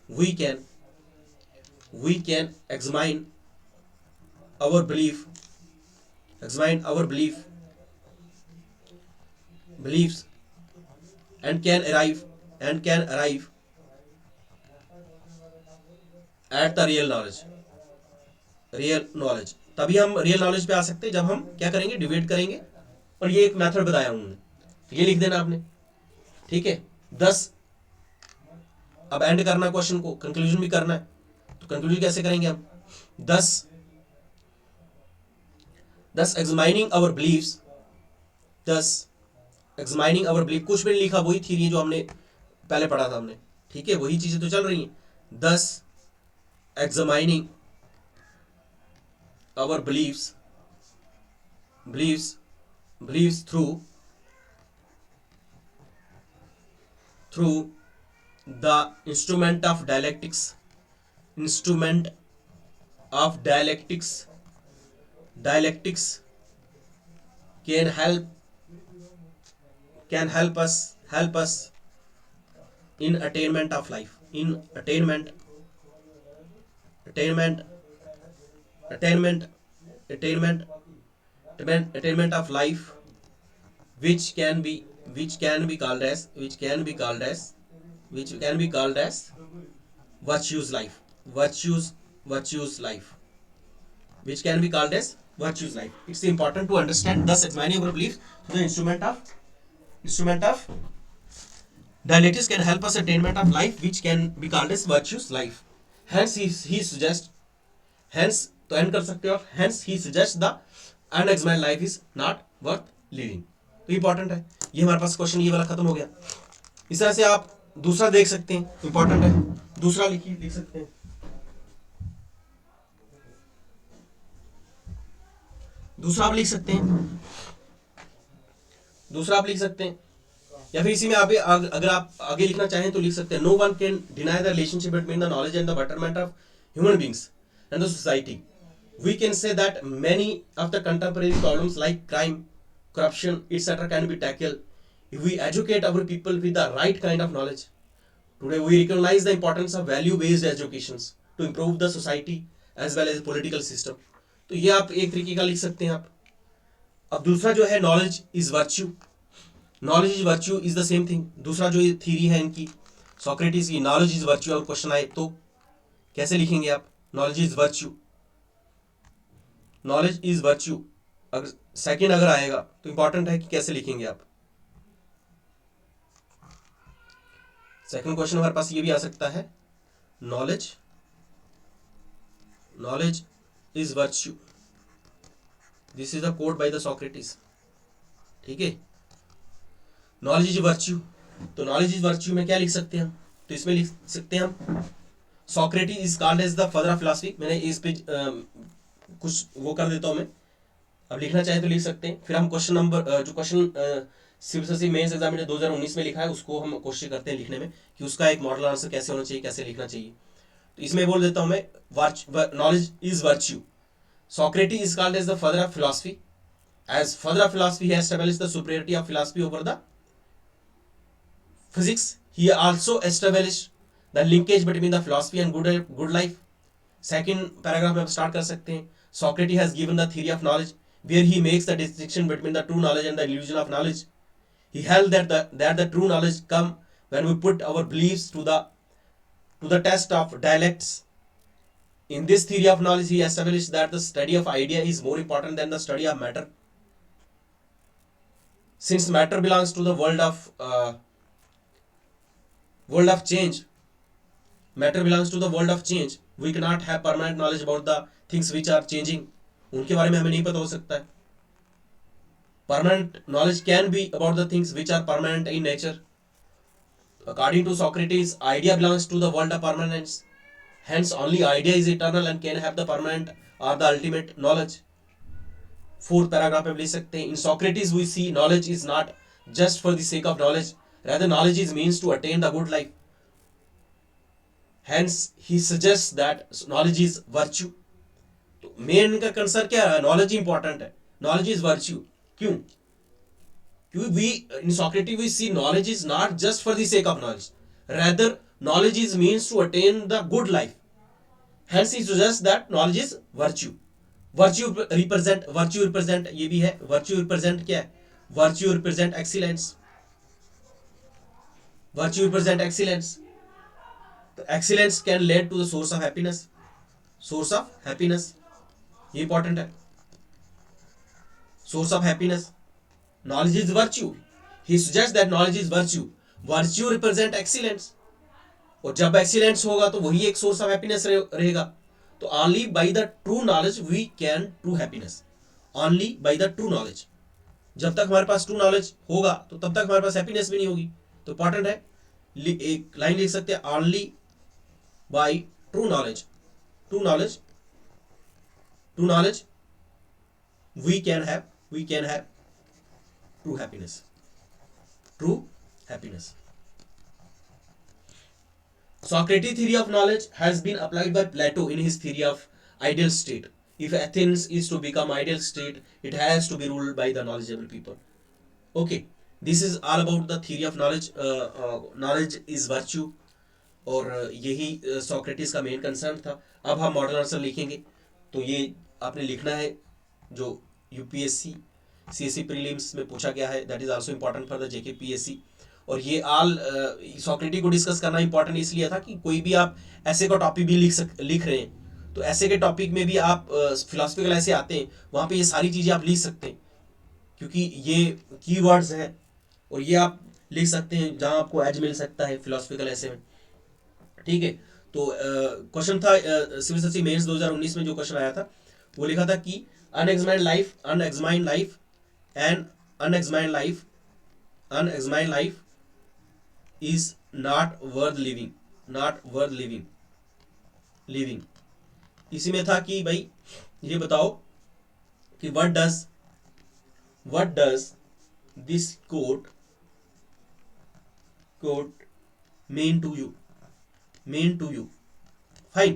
we can examine our belief, examine our beliefs, and can arrive at the real knowledge। तभी हम real knowledge पे आ सकते हैं जब हम क्या करेंगे, डिबेट करेंगे। और ये एक मेथड बताया हूं उन्होंने, तो ये लिख देना आपने, ठीक है। 10, अब एंड करना क्वेश्चन को, कंक्लूजन भी करना है, तो कंक्लूजन कैसे करेंगे हम, 10 examining our beliefs, 10 examining our belief, कुछ भी नहीं लिखा, वही थ्योरी जो हमने पहले पढ़ा था हमने, ठीक है, वही चीजें तो चल रही हैं। 10 examining our beliefs through the instrument of dialectics can help us in attainment of life, in attainment of life, which can be called as virtuous life, which can be called as virtuous life. It's important to understand, thus examining our beliefs through the instrument of dialectics can help us attainment of life, which can be called as virtuous life. Hence he suggests, hence तो and कर सकते हो आप, hence he suggests the unexamined life is not worth living। तो important है ये, हमारे पास क्वेश्चन ये वाला खत्म हो गया। इस तरह से आप दूसरा देख सकते हैं, इंपॉर्टेंट है, दूसरा लिख सकते हैं, दूसरा आप लिख सकते हैं, या फिर इसी में आप अगर आप आगे लिखना चाहें तो लिख सकते हैं, no one can deny the relationship between the knowledge and the betterment of human beings and the society. We can say that many of the contemporary problems like crime, corruption, etc. can be tackled if we educate our people with the right kind of knowledge. Today we recognize the importance of value-based educations to improve the society as well as the political system. तो ये आप एक तरीके का लिख सकते हैं आप। अब दूसरा जो है knowledge is virtue is the same thing. दूसरा जो ये थ्योरी है इनकी सोक्रेटिस की, नॉलेज इज वर्च्यू, और क्वेश्चन आए तो कैसे लिखेंगे आप, नॉलेज इज वर्च्यू अगर सेकंड अगर आएगा तो इंपॉर्टेंट है कि कैसे लिखेंगे आप। सेकंड क्वेश्चन हमारे पास ये भी आ सकता है, knowledge is virtue, this is the quote by the Socrates, ठीक है। नॉलेज इज वर्च्यू, तो नॉलेज इज वर्च्यू में क्या लिख सकते हैं हम, तो इसमें लिख सकते हैं हम, Socrates is called as the father of philosophy. मैंने इस पे कुछ वो कर देता हूं मैं, अब लिखना चाहे तो लिख सकते हैं। फिर हम क्वेश्चन नंबर जो क्वेश्चन सिविल मेंस एग्जाम में 2019 में लिखा है उसको हम कोशिश करते हैं लिखने में कि उसका एक मॉडल आंसर कैसे होना चाहिए, कैसे लिखना चाहिए। तो इसमें बोल देता हूं मैं, knowledge is virtue, Socrates is called as the father of philosophy, as father of philosophy he has established the superiority of philosophy over the physics. He also established the linkage between the philosophy and good life. Second paragraph में start कर सकते हैं, Socrates has given the theory of knowledge where he makes the distinction between the true knowledge and the illusion of knowledge. He held that the true knowledge come when we put our beliefs to the test of dialectics. In this theory of knowledge, he established that the study of idea is more important than the study of matter. Since matter belongs to the world of change, we cannot have permanent knowledge about the things which are changing. उनके बारे में हमें नहीं पता हो सकता है। Permanent knowledge can be about the things which are permanent in nature. According to Socrates, idea belongs to the world of permanence. Hence, only idea is eternal and can have the permanent or the ultimate knowledge. Fourth paragraph में लिख सकते हैं, in Socrates we see knowledge is not just for the sake of knowledge, rather knowledge is means to attain the good life. Hence, he suggests that knowledge is virtue. तो main इनका concern क्या है, knowledge important है, knowledge is virtue. क्यों? क्योंकि we in Socrates we see knowledge is not just for the sake of knowledge, rather knowledge is means to attain the good life, hence he suggests that knowledge is virtue। virtue represent ये भी है, virtue represent क्या है, virtue represent excellence, virtue represent excellence। तो excellence can lead to the source of happiness, source of happiness, ये important है, source of happiness। knowledge is virtue, he suggests that knowledge is virtue, virtue represent excellence, और जब excellence होगा तो वही एक source of happiness रहेगा। तो only by the true knowledge we can true happiness, only by the true knowledge. जब तक हमारे पास ट्रू नॉलेज होगा तो तब तक हमारे पास हैप्पीनेस भी नहीं होगी। तो इंपॉर्टेंट है, एक लाइन लिख सकते हैं, only by true knowledge, true knowledge, true knowledge we can have true happiness, true happiness. Socrates' theory of knowledge has been applied by Plato in his theory of ideal state. If Athens is to become ideal state, it has to be ruled by the knowledgeable people. Okay, this is all about the theory of knowledge. Knowledge is virtue, और यही Socrates का main concern था। अब हम model answer लिखेंगे, तो ये आपने लिखना है जो यूपीएससी सीएससी प्रीलिम्स में पूछा गया है, that is also important for the JK PSC. और ये आल सॉक्रेटिस को डिस्कस करना इंपॉर्टेंट इसलिए था कि कोई भी आप ऐसे का टॉपिक भी लिख रहे हैं, तो ऐसे के टॉपिक में भी आप फिलोसफिकल ऐसे आते हैं, वहाँ पे ये सारी चीज़ें आप लिख सकते हैं, क्योंकि ये कीवर्ड्स हैं और ये आप लिख सकते हैं जहाँ आपको एज मिल सकता है फिलोसफिकल ऐसे में। ठीक है, तो क्वेश्चन था सिविल सर्विस मेंस 2019 में जो क्वेश्चन आया था वो लिखा था कि unexamined life is not worth living। इसी में था कि भाई ये बताओ कि what does this quote mean to you। Fine,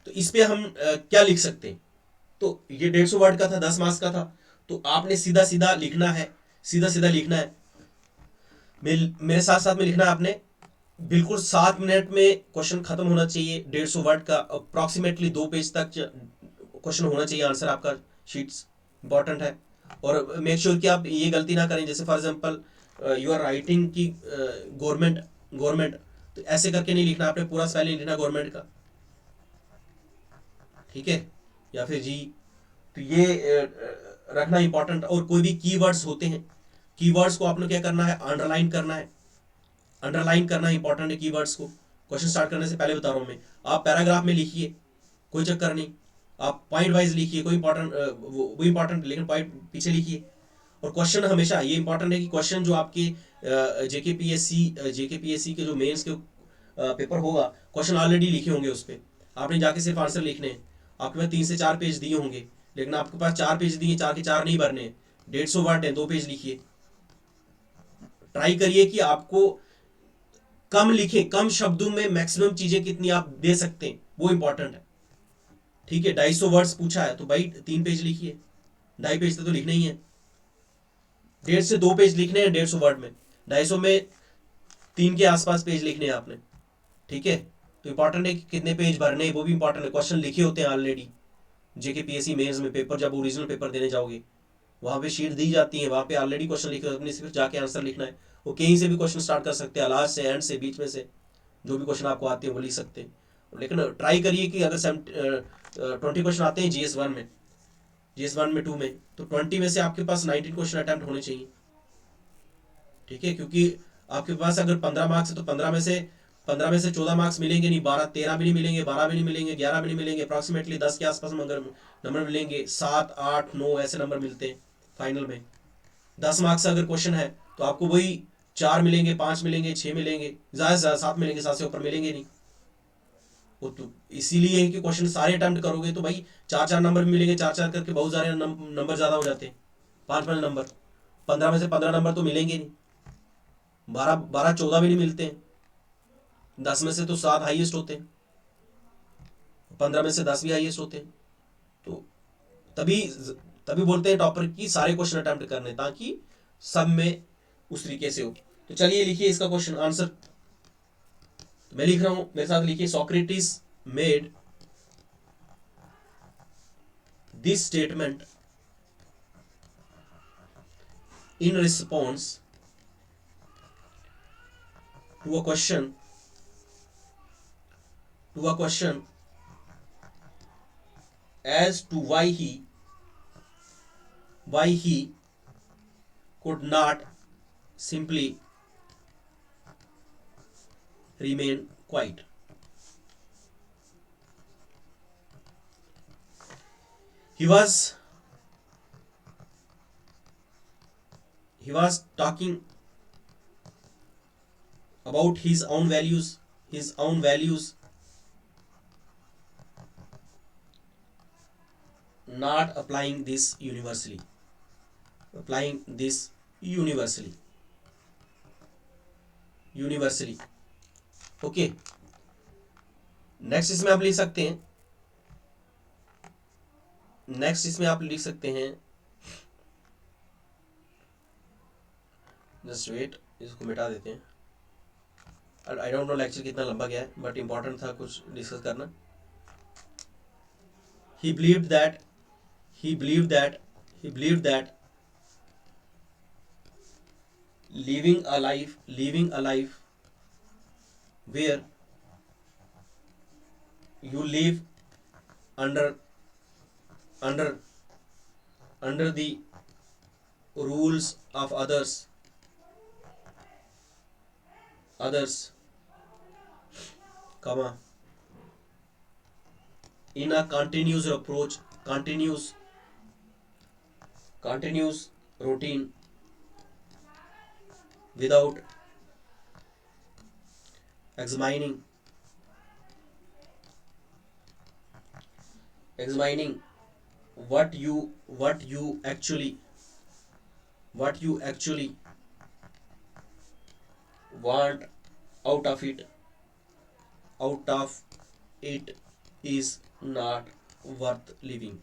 तो इस पे हम क्या लिख सकते हैं? तो ये 150 वर्ड का था, 10 मार्क्स का था, तो आपने सीधा सीधा लिखना है, मेरे साथ साथ में लिखना है आपने। बिल्कुल 7 मिनट में क्वेश्चन खत्म होना चाहिए, 150 वर्ड का, अप्रॉक्सीमेटली 2 पेज तक क्वेश्चन होना चाहिए, आंसर आपका शीट्स इंपॉर्टेंट है। और मेक श्योर कि आप ये गलती ना करें, जैसे for example you are writing की गवर्नमेंट, तो ऐसे करके नहीं लिखना, आपने पूरा स्पेलिंग लिखना गवर्नमेंट का, ठीक है, या फिर जी। तो ये रखना इंपॉर्टेंट। और कोई भी कीवर्ड्स होते हैं, कीवर्ड्स को आपने क्या करना है, अंडरलाइन करना इंपॉर्टेंट है कीवर्ड्स को। क्वेश्चन स्टार्ट करने से पहले बता रहा हूं मैं, आप पैराग्राफ में लिखिए, कोई चक्कर नहीं, आप पॉइंट वाइज लिखिए, कोई इंपॉर्टेंट वो इंपॉर्टेंट, लेकिन पॉइंट पीछे लिखिए। और क्वेश्चन हमेशा ये इंपॉर्टेंट है कि क्वेश्चन जो आपके जेकेपीएससी के जो मेंस के पेपर होगा, क्वेश्चन ऑलरेडी लिखे होंगे उस पर, आपने जाके सिर्फ आंसर लिखने हैं। आपके पास 3 से 4 पेज दिए होंगे, लेकिन आपके पास 4 पेज दिए, 4 के 4 नहीं भरने, 150 वर्ड है, 2 पेज लिखिए। ट्राई करिए कि आपको कम लिखें, कम शब्दों में मैक्सिमम चीजें कितनी आप दे सकते हैं, वो इंपॉर्टेंट है। ठीक है, 250 वर्ड्स पूछा है तो भाई 3 पेज लिखिए, 2.5 पेज तो लिखना ही है, 1.5 से 2 पेज लिखने हैं 150 वर्ड में, 250 में 3 के आसपास पेज लिखने हैं आपने। ठीक है, तो इंपॉर्टेंट है कि कितने पेज भरने हैं, वो भी इंपॉर्टेंट है। क्वेश्चन लिखे होते हैं ऑलरेडी जेकेपीएससी मेंस में, पेपर जब ओरिजिनल पेपर देने जाओगे वहाँ पे शीट दी जाती है, वहाँ पे ऑलरेडी क्वेश्चन लिखे होते हैं, सिर्फ जाके आंसर लिखना है। वो कहीं से भी क्वेश्चन स्टार्ट कर सकते हैं, लास्ट से, एंड से, बीच में से, जो भी क्वेश्चन आपको आते हैं वो लिख सकते हैं। लेकिन ट्राई करिए कि अगर 20 क्वेश्चन आते हैं GS1 में, GS1 में 2 में, तो 20 में से आपके पास 19 क्वेश्चन अटेम्प्ट होने चाहिए। ठीक है, क्योंकि आपके पास अगर 15 मार्क्स है तो 15 में से 14 मार्क्स मिलेंगे नहीं, 13 भी नहीं मिलेंगे, 12 भी नहीं मिलेंगे, 11 भी नहीं मिलेंगे, अप्रॉक्सीमेटली 10 के आसपास नंबर मिलेंगे, 7, 8, 9 ऐसे नंबर मिलते हैं फाइनल में। 10 मार्क्स अगर क्वेश्चन है तो आपको वही 4 मिलेंगे, 5 मिलेंगे, 6 मिलेंगे, ज़्यादा से ज़्यादा 7 मिलेंगे, 7 से ऊपर मिलेंगे नहीं। वो तो इसीलिए कि क्वेश्चन सारे अटेम्प्ट करोगे तो भाई 4-4 नंबर मिलेंगे, 4-4 करके बहुत सारे नंबर ज़्यादा हो जाते हैं, 5-5 नंबर, 15 में से 15 नंबर तो मिलेंगे नहीं, 12-14 भी नहीं मिलते हैं, 10 में से तो 7 हाईएस्ट होते हैं, 15 में से 10 भी हाईएस्ट होते हैं। तो तभी तभी बोलते हैं टॉपर की सारे क्वेश्चन अटेम्प्ट करने, ताकि सब में उस तरीके से हो। तो चलिए लिखिए इसका क्वेश्चन आंसर। मैं लिख रहा हूं, मेरे साथ लिखिए। Socrates made this statement in response to a question as to why he could not simply remain quiet. He was talking about his own values, not applying this universally. Applying this universally. Okay, next इसमें आप लिख सकते हैं, just wait, इसको मिटा देते हैं। I don't know lecture कितना लंबा गया है, बट इंपॉर्टेंट था कुछ डिस्कस करना। he believed that he believed that living a life where you live under under the rules of others, comma, in a continuous routine, without examining what you actually want out of it is not worth living.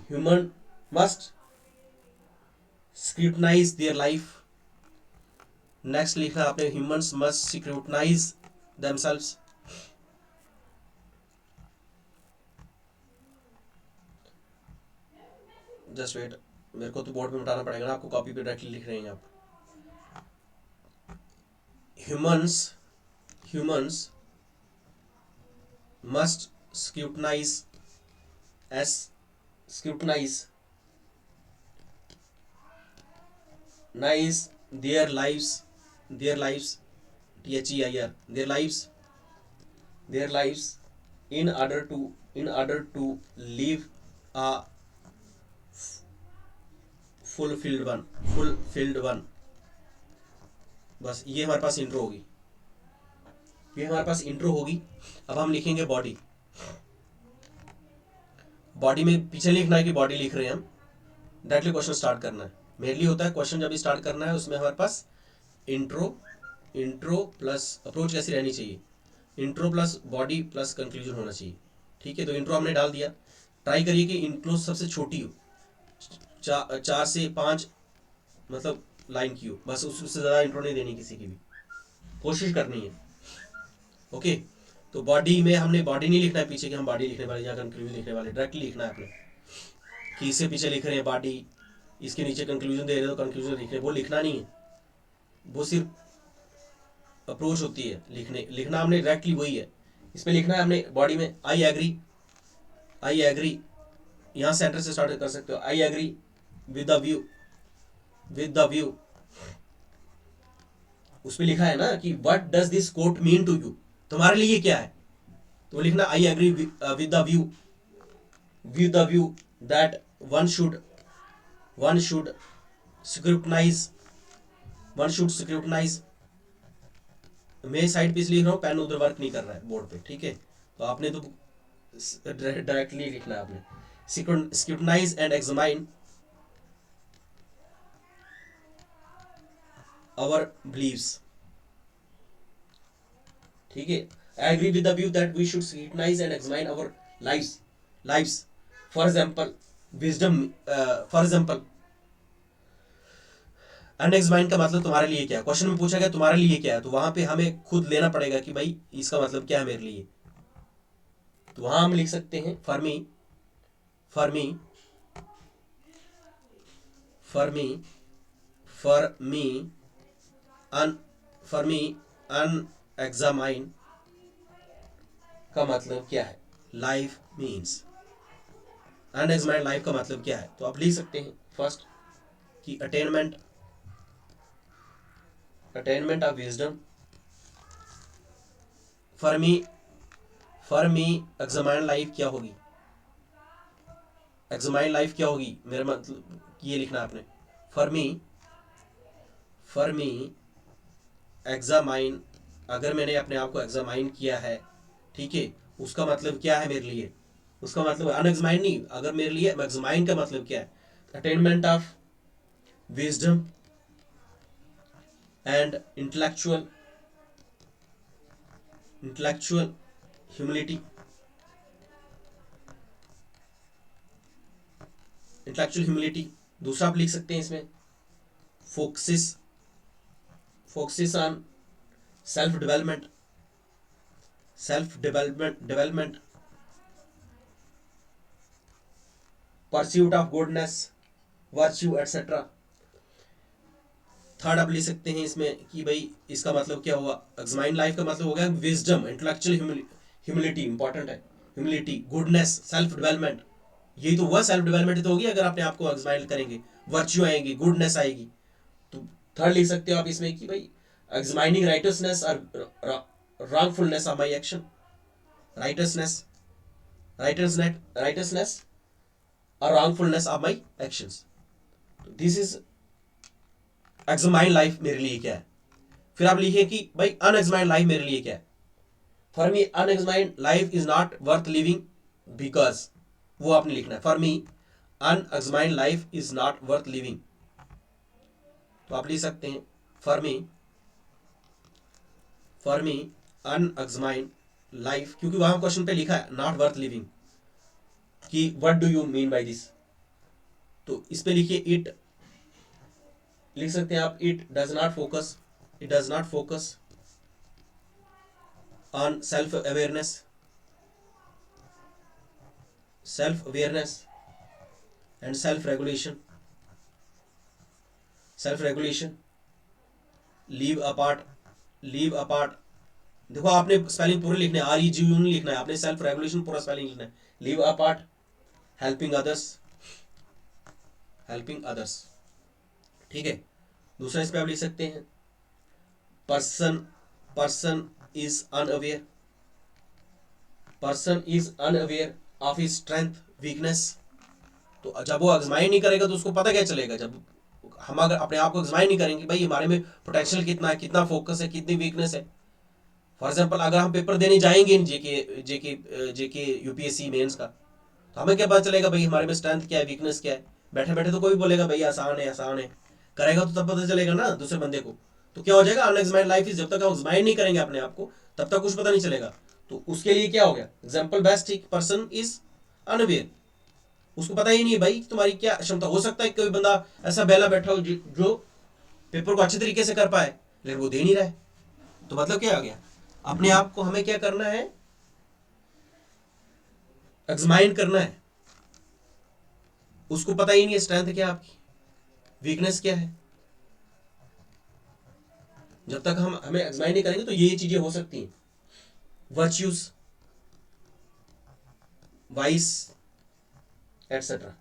Human must scrutinize their life. Next लिखा आपने, humans must scrutinize themselves. Just wait, मेरे को तो board पे मिटाना पड़ेगा ना, आपको कॉपी पे डायरेक्टली लिख रहे हैं आप। Humans must scrutinize their lives their lives in order to live a fulfilled one। बस ये हमारे पास इंट्रो होगी। अब हम लिखेंगे बॉडी में पीछे लिखना है कि बॉडी लिख रहे हैं हम, डायरेक्टली क्वेश्चन स्टार्ट करना है। मेनली होता है क्वेश्चन जब भी स्टार्ट करना है, उसमें हमारे पास इंट्रो प्लस अप्रोच कैसी रहनी चाहिए, intro plus body plus conclusion होना चाहिए। ठीक है, तो इंट्रो हमने डाल दिया। ट्राई करिए कि इंट्रो सबसे छोटी हो, 4 से 5 मतलब लाइन की हो, बस उससे ज़्यादा इंट्रो नहीं देनी किसी की भी, कोशिश करनी है। ओके, तो बॉडी में हमने बॉडी नहीं लिखना है पीछे कि हम बॉडी लिखने वाले या कंक्लूजन लिखने वाले, डायरेक्टली लिखना है आपने कि इससे पीछे लिख रहे हैं बॉडी, इसके नीचे कंक्लूजन दे रहे हो तो कंक्लूजन लिख रहे हैं, वो लिखना नहीं है, वो सिर्फ अप्रोच होती है। लिखना हमने डायरेक्टली वही है। इस पर लिखना है हमने बॉडी में आई एग्री, यहाँ सेंटर से स्टार्ट कर सकते हो। I agree with the view, उस पर लिखा है ना कि what does this quote mean to you, तुम्हारे लिए क्या है, तो लिखना I agree with the view that one should scrutinize मैं साइड पे लिख रहा हूँ, पेन उधर वर्क नहीं कर रहा है बोर्ड पे। ठीक है, तो आपने तो डायरेक्टली लिखना है आपने, scrutinize and examine our beliefs। ठीक है, I agree with the view that we should scrutinize and examine our lives. For example, wisdom. For example, अनएक्समाइंड का मतलब तुम्हारे लिए क्या है, क्वेश्चन में पूछा गया तुम्हारे लिए क्या है, तो वहां पे हमें खुद लेना पड़ेगा कि भाई इसका मतलब क्या है मेरे लिए। तो वहां हम लिख सकते हैं for me for me for me un for me unexamined का मतलब क्या है, लाइफ मीन्स। अनएग्जामाइंड लाइफ का मतलब क्या है, तो आप लिख सकते हैं फर्स्ट कि attainment of wisdom. For me examined life क्या होगी, एग्जामाइंड लाइफ क्या होगी, मेरा मतलब ये लिखना आपने। फॉर मी एग्जामाइन, अगर मैंने अपने आप को एग्जामाइन किया है, ठीक है, उसका मतलब क्या है मेरे लिए, उसका मतलब अनएग्जामाइन नहीं, अगर मेरे लिए एग्जामाइन का मतलब क्या है, attainment of wisdom and intellectual humility. Intellectual humility. दूसरा आप लिख सकते हैं इसमें focuses on self development, pursuit of goodness, virtue etcetera. Third आप लिख सकते हैं इसमें कि भाई इसका मतलब क्या हुआ, एग्जामाइन लाइफ का मतलब हो गया विजडम, इंटेलेक्चुअल ह्यूमिलिटी इंपॉर्टेंट है, ह्यूमिलिटी, गुडनेस, सेल्फ डेवलपमेंट, यही तो हुआ, सेल्फ डेवलपमेंट तो होगी अगर अपने आप को एग्जामाइन करेंगे, वर्च्यू आएंगी, गुडनेस आएगी। तो थर्ड लिख सकते हो आप इसमें कि भाई एग्जामाइनिंग राइटसनेस और wrongfulness of my action, righteousness or wrongfulness of my actions। तो दिस इज एग्जामाइन लाइफ मेरे लिए क्या है। फिर आप लिखिए कि भाई अनएग्जामाइन लाइफ मेरे लिए क्या है। For me unexamined life is not worth living because, वो आपने लिखना है, for me unexamined life is not worth living. तो आप लिख सकते हैं फॉर मी अनएग्जामाइन लाइफ, क्योंकि वहां क्वेश्चन पे लिखा है नॉट वर्थ लिविंग, कि what do you mean by this. तो इस पे लिखिए इट, लिख सकते हैं आप it does not focus on self awareness and self regulation, leave apart. देखो आपने स्पेलिंग पूरे लिखना है, REGU नहीं लिखना है, आपने सेल्फ रेगुलेशन पूरा स्पेलिंग लिखना है, लीव अपार्ट, हेल्पिंग अदर्स, ठीक है। दूसरा इस पे आप लिख सकते हैं person is unaware of his strength weakness. तो जब वो एग्जामाइन नहीं करेगा तो उसको पता क्या चलेगा, जब हम अगर अपने आप को एग्जामाइन नहीं करेंगे भाई हमारे में पोटेंशियल कितना है, कितना फोकस है, कितनी वीकनेस है। फॉर एग्जाम्पल अगर हम पेपर देने जाएंगे जेके यूपीएससी मेंस का, तो हमें क्या पता चलेगा भाई हमारे में स्ट्रेंथ क्या है, वीकनेस क्या है। बैठे बैठे तो कोई बोलेगा भाई आसान है, करेगा तो तब पता चलेगा ना दूसरे बंदे को। तो क्या हो जाएगा, अनएग्जामाइंड लाइफ इज, जब तक हम एग्जामाइन नहीं करेंगे अपने आप को तब तक कुछ पता नहीं चलेगा। तो उसके लिए क्या हो गया, example best, person is unaware, उसको पता ही नहीं है भाई तुम्हारी क्या क्षमता। हो सकता है कोई बंदा ऐसा बेला बैठा हो जो पेपर को अच्छे तरीके से कर पाए, लेकिन वो दे नहीं रहा है। तो मतलब क्या आ गया, अपने आप को हमें क्या करना है, एग्जामाइन करना है। उसको पता ही नहीं है स्ट्रेंथ क्या है आपकी, वीकनेस क्या है। जब तक हम हमें एग्जामाइन नहीं करेंगे तो ये चीजें हो सकती हैं, virtues, vice etcetera.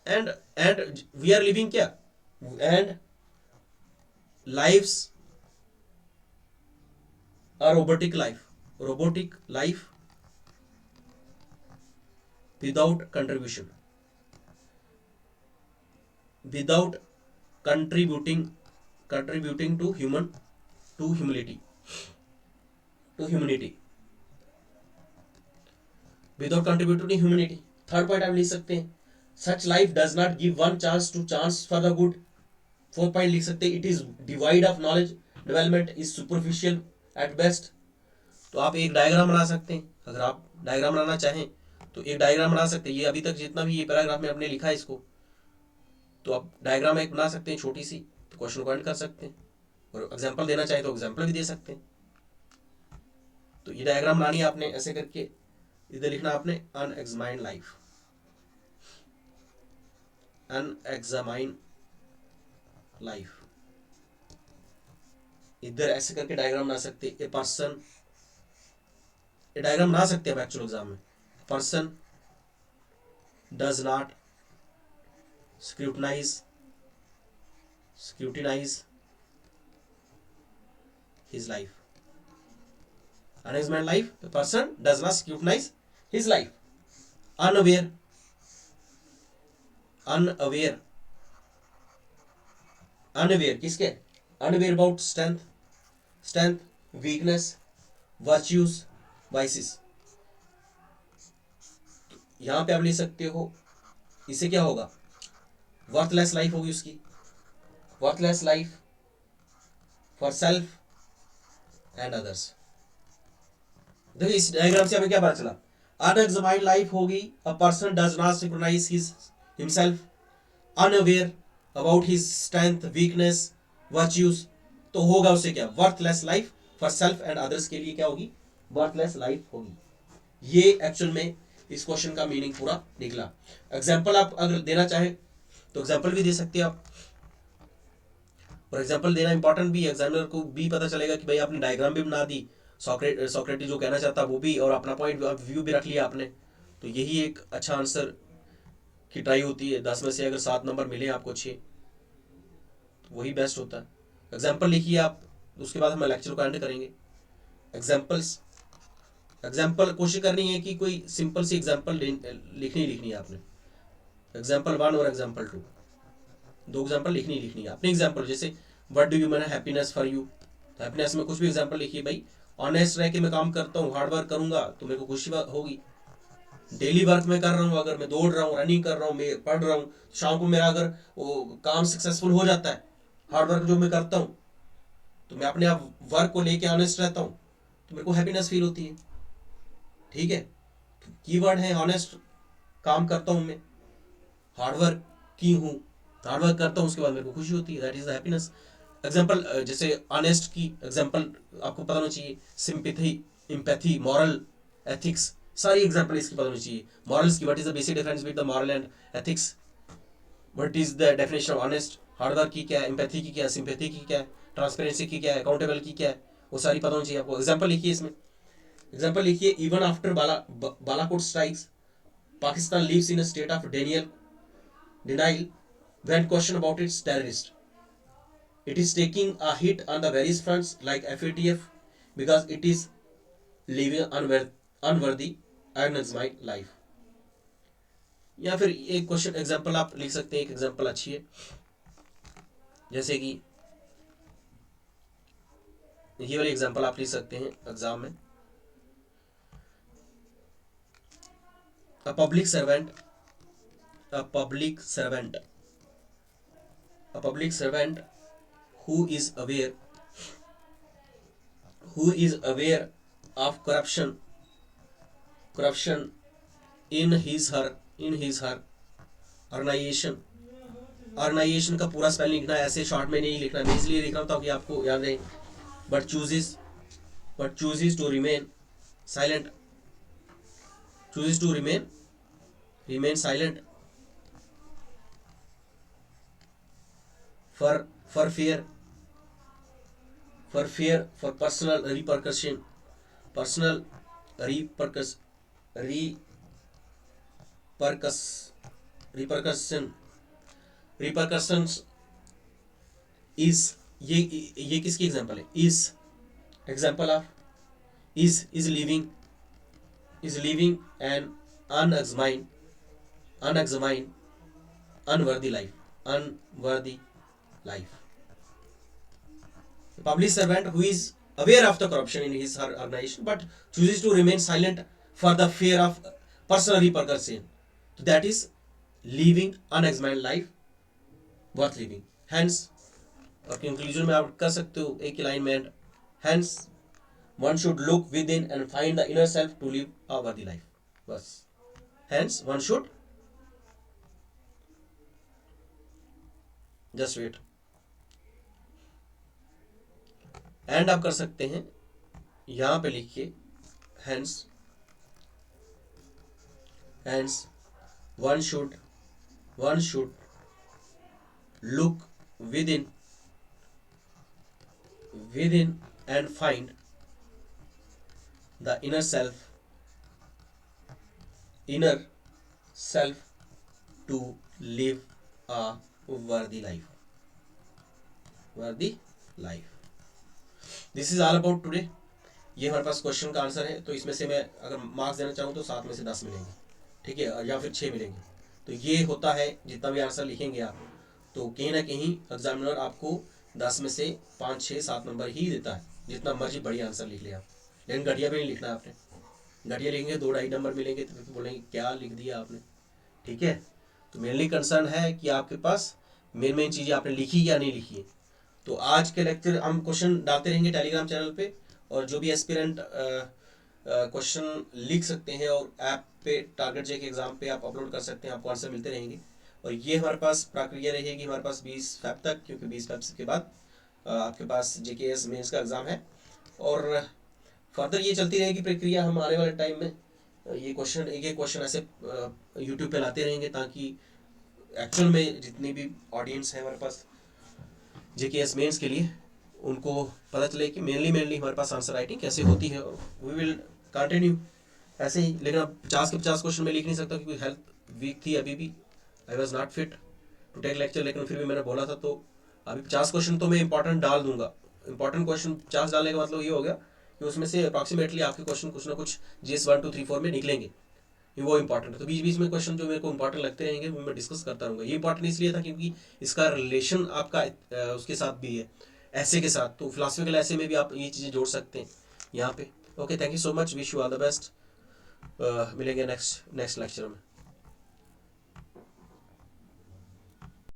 And we are living क्या, and life's a robotic life without contributing to humanity, without contributing to humanity। Third point आप लिख सकते हैं such life does not give one chance for the good। Fourth point लिख सकते हैं it is divide of knowledge development is superficial at best। तो आप एक डायग्राम बना सकते हैं। अगर आप डायग्राम बनाना चाहें तो एक डायग्राम बना सकते हैं। ये अभी तक जितना भी ये पैराग्राफ में आपने लिखा है इसको, तो आप डायग्राम एक बना सकते हैं छोटी सी, तो क्वेश्चन को एंड कर सकते हैं। और एग्जाम्पल देना चाहे तो एग्जाम्पल भी दे सकते हैं। तो ये डायग्राम बनानी है आपने ऐसे करके, इधर लिखना आपने अनएग्जामाइंड लाइफ, अनएग्जामाइंड लाइफ, इधर ऐसे करके डायग्राम बना सकते। ए पर्सन, ये डायग्राम बना सकते हैं आप एक्चुअल एग्जाम में। Person does not scrutinize his life. Unexamined life, a person does not scrutinize his life. Unaware किसके? Unaware about strength, weakness, virtues, vices. यहां पे आप ले सकते हो, इससे क्या होगा? वर्थलेस लाइफ होगी उसकी, worthless life for self and others. देखिए इस डायग्राम से हमें क्या पता चला? अनएग्जामाइंड लाइफ होगी, a person does not synchronize himself, unaware about his strength, weakness, virtues, तो होगा उससे क्या? Worthless life for self and others के लिए क्या होगी? वर्थलेस लाइफ होगी। ये एक्चुअल में इस क्वेश्चन का मीनिंग पूरा निकला। एग्जाम्पल आप अगर देना चाहें तो एग्जाम्पल भी दे सकते हैं आप, और एग्जाम्पल देना इंपॉर्टेंट भी है। एग्जामिनर को भी पता चलेगा कि भाई आपने डायग्राम भी बना दी, सॉक्रेटिस जो कहना चाहता वो भी, और अपना पॉइंट व्यू भी रख लिया आपने। तो यही एक अच्छा आंसर की ट्राई होती है। 10 में से अगर 7 नंबर मिले आपको 6, तो वही बेस्ट होता है। एग्जाम्पल लिखिए आप, उसके बाद हम लेक्चर को एंड करेंगे। एग्जाम्पल कोशिश करनी है कि कोई सिंपल सी एग्जाम्पल लिखनी है आपने। एग्जाम्पल 1 और एग्जाम्पल 2, 2 एग्जाम्पल लिखनी है अपनी एग्जाम्पल। जैसे what do you mean happiness for you, happiness में कुछ भी एग्जाम्पल लिखिए। भाई ऑनेस्ट रह के मैं काम करता हूँ, हार्ड वर्क करूंगा तो मेरे को खुशी होगी। डेली वर्क में कर रहा हूँ, अगर मैं दौड़ रहा हूँ, रनिंग कर रहा हूँ, मैं पढ़ रहा हूँ, शाम को मेरा अगर वो काम सक्सेसफुल हो जाता है, हार्ड वर्क जो मैं करता हूँ, तो मैं अपने आप वर्क को लेके ऑनेस्ट रहता हूँ, तो मेरे को हैप्पीनेस फील होती है। ठीक है, कीवर्ड है ऑनेस्ट, काम करता हूँ मैं, हार्ड वर्क की हूँ, हार्ड वर्क करता हूँ, उसके बाद मेरे को खुशी होती है, that is the happiness. Example जैसे ऑनेस्ट की एग्जाम्पल आपको पता होना चाहिए, सिंपैथी, एम्पैथी, मॉरल, एथिक्स, सारी एग्जाम्पल इसकी पता होनी चाहिए। मॉरल्स की, what is the basic difference between the moral and ethics, what is the definition of honest, hard work की क्या है, एम्पैथी की क्या है, सिंपैथी की क्या है, ट्रांसपेरेंसी की क्या है, अकाउंटेबल की क्या है, वो सारी पता होनी चाहिए आपको। एग्जाम्पल लिखिए इसमें, एग्जाम्पल लिखिए, even after Balakot strikes Pakistan lives in a state of denial when questioned about its terrorist. It is taking a hit on the various fronts like FATF because it is living unworthy earns my life. या फिर एक question example आप लिख सकते हैं, एक example अच्छी है, जैसे कि ये वाली एग्जांपल आप लिख सकते हैं एग्जाम में। A public servant, a public servant, a public servant who is aware of corruption in his her organization का पूरा स्पेलिंग लिखना है, ऐसे शॉर्ट में नहीं लिखना है, मैं इसलिए लिख रहा हूँ ताकि आपको याद रहे। but chooses to remain silent, chooses to remain silent for fear for personal repercussions is, ये किसकी एग्जांपल है? is example of is living an unexamined unworthy life. A public servant who is aware of the corruption in his her organization but chooses to remain silent for the fear of personal repercussion, so that is living unexamined life worth living. Hence, और conclusion में आप कर सकते हो एक ही line में, hence one should look within and find the inner self to live a worthy life. बस. Hence one should, just wait, and आप कर सकते हैं यहां पे लिखिए hence one should look within and find the inner self to live a worthy life. This is all about today. ये हमारे पास क्वेश्चन का आंसर है. तो इसमें से मैं अगर मार्क्स देना चाहूँ तो 7 में से 10 मिलेंगे, ठीक है, या फिर 6 मिलेंगे. तो ये होता है जितना भी आंसर लिखेंगे आप, तो कहीं ना कहीं एग्जामिनर आपको 10 में से 5, 6, 7 नंबर ही देता है. जितना मर्जी बढ़िया आंसर लिख ले आप, लेकिन घटिया भी नहीं लिखना है आपने. घटिया लिखेंगे 2-2.5 नंबर मिलेंगे तो फिर बोलेंगे क्या लिख दिया आपने. ठीक है. तो मेनली कंसर्न है कि आपके पास मेन चीज़ें आपने लिखी या नहीं लिखी है. तो आज के लेक्चर हम क्वेश्चन डालते रहेंगे टेलीग्राम चैनल पे, और जो भी एस्पिरेंट क्वेश्चन लिख सकते हैं और ऐप पे टारगेट जेके एग्जाम पे आप अपलोड कर सकते हैं, आपको आंसर मिलते रहेंगे. और ये हमारे पास प्रक्रिया रहेगी हमारे पास 20 फेब तक, क्योंकि 20 फेब के बाद आपके पास जेकेएस मेंस का एग्ज़ाम है. और फर्दर ये चलती रहेगी प्रक्रिया. हम आने वाले टाइम में ये क्वेश्चन एक क्वेश्चन ऐसे यूट्यूब पे लाते रहेंगे, ताकि एक्चुअल में जितनी भी ऑडियंस है हमारे पास जेकेएस मेंस के लिए, उनको पता चले कि मेनली हमारे पास आंसर राइटिंग कैसे होती है. और वी विल कंटिन्यू ऐसे ही. लेकिन अब 50 के 50 क्वेश्चन मैं लिख नहीं सकता, क्योंकि हेल्थ वीक थी अभी भी. I was not fit to take lecture, लेकिन फिर भी मैंने बोला था. तो अभी 50 क्वेश्चन तो मैं इंपॉर्टेंट डाल दूंगा. इंपॉर्टेंट क्वेश्चन 50 डालने का मतलब ये हो गया कि उसमें से अप्रॉक्सीमेटली आपके क्वेश्चन कुछ ना कुछ GS 1 2 3 4 में निकलेंगे. वो इंपॉर्टेंट है. तो बीच बीच में क्वेश्चन जो मेरे को इंपॉर्टेंट लगते रहेंगे वो मैं डिस्कस करता रहूँगा. ये इंपॉर्टेंट इसलिए था क्योंकि इसका रिलेशन आपका उसके साथ भी है, ऐसे के साथ. तो फिलोसफिकल ऐसे में भी आप ये चीज़ें जोड़ सकते हैं यहाँ पे. Okay, thank you so much. Wish you all the best. मिलेंगे नेक्स्ट लेक्चर में.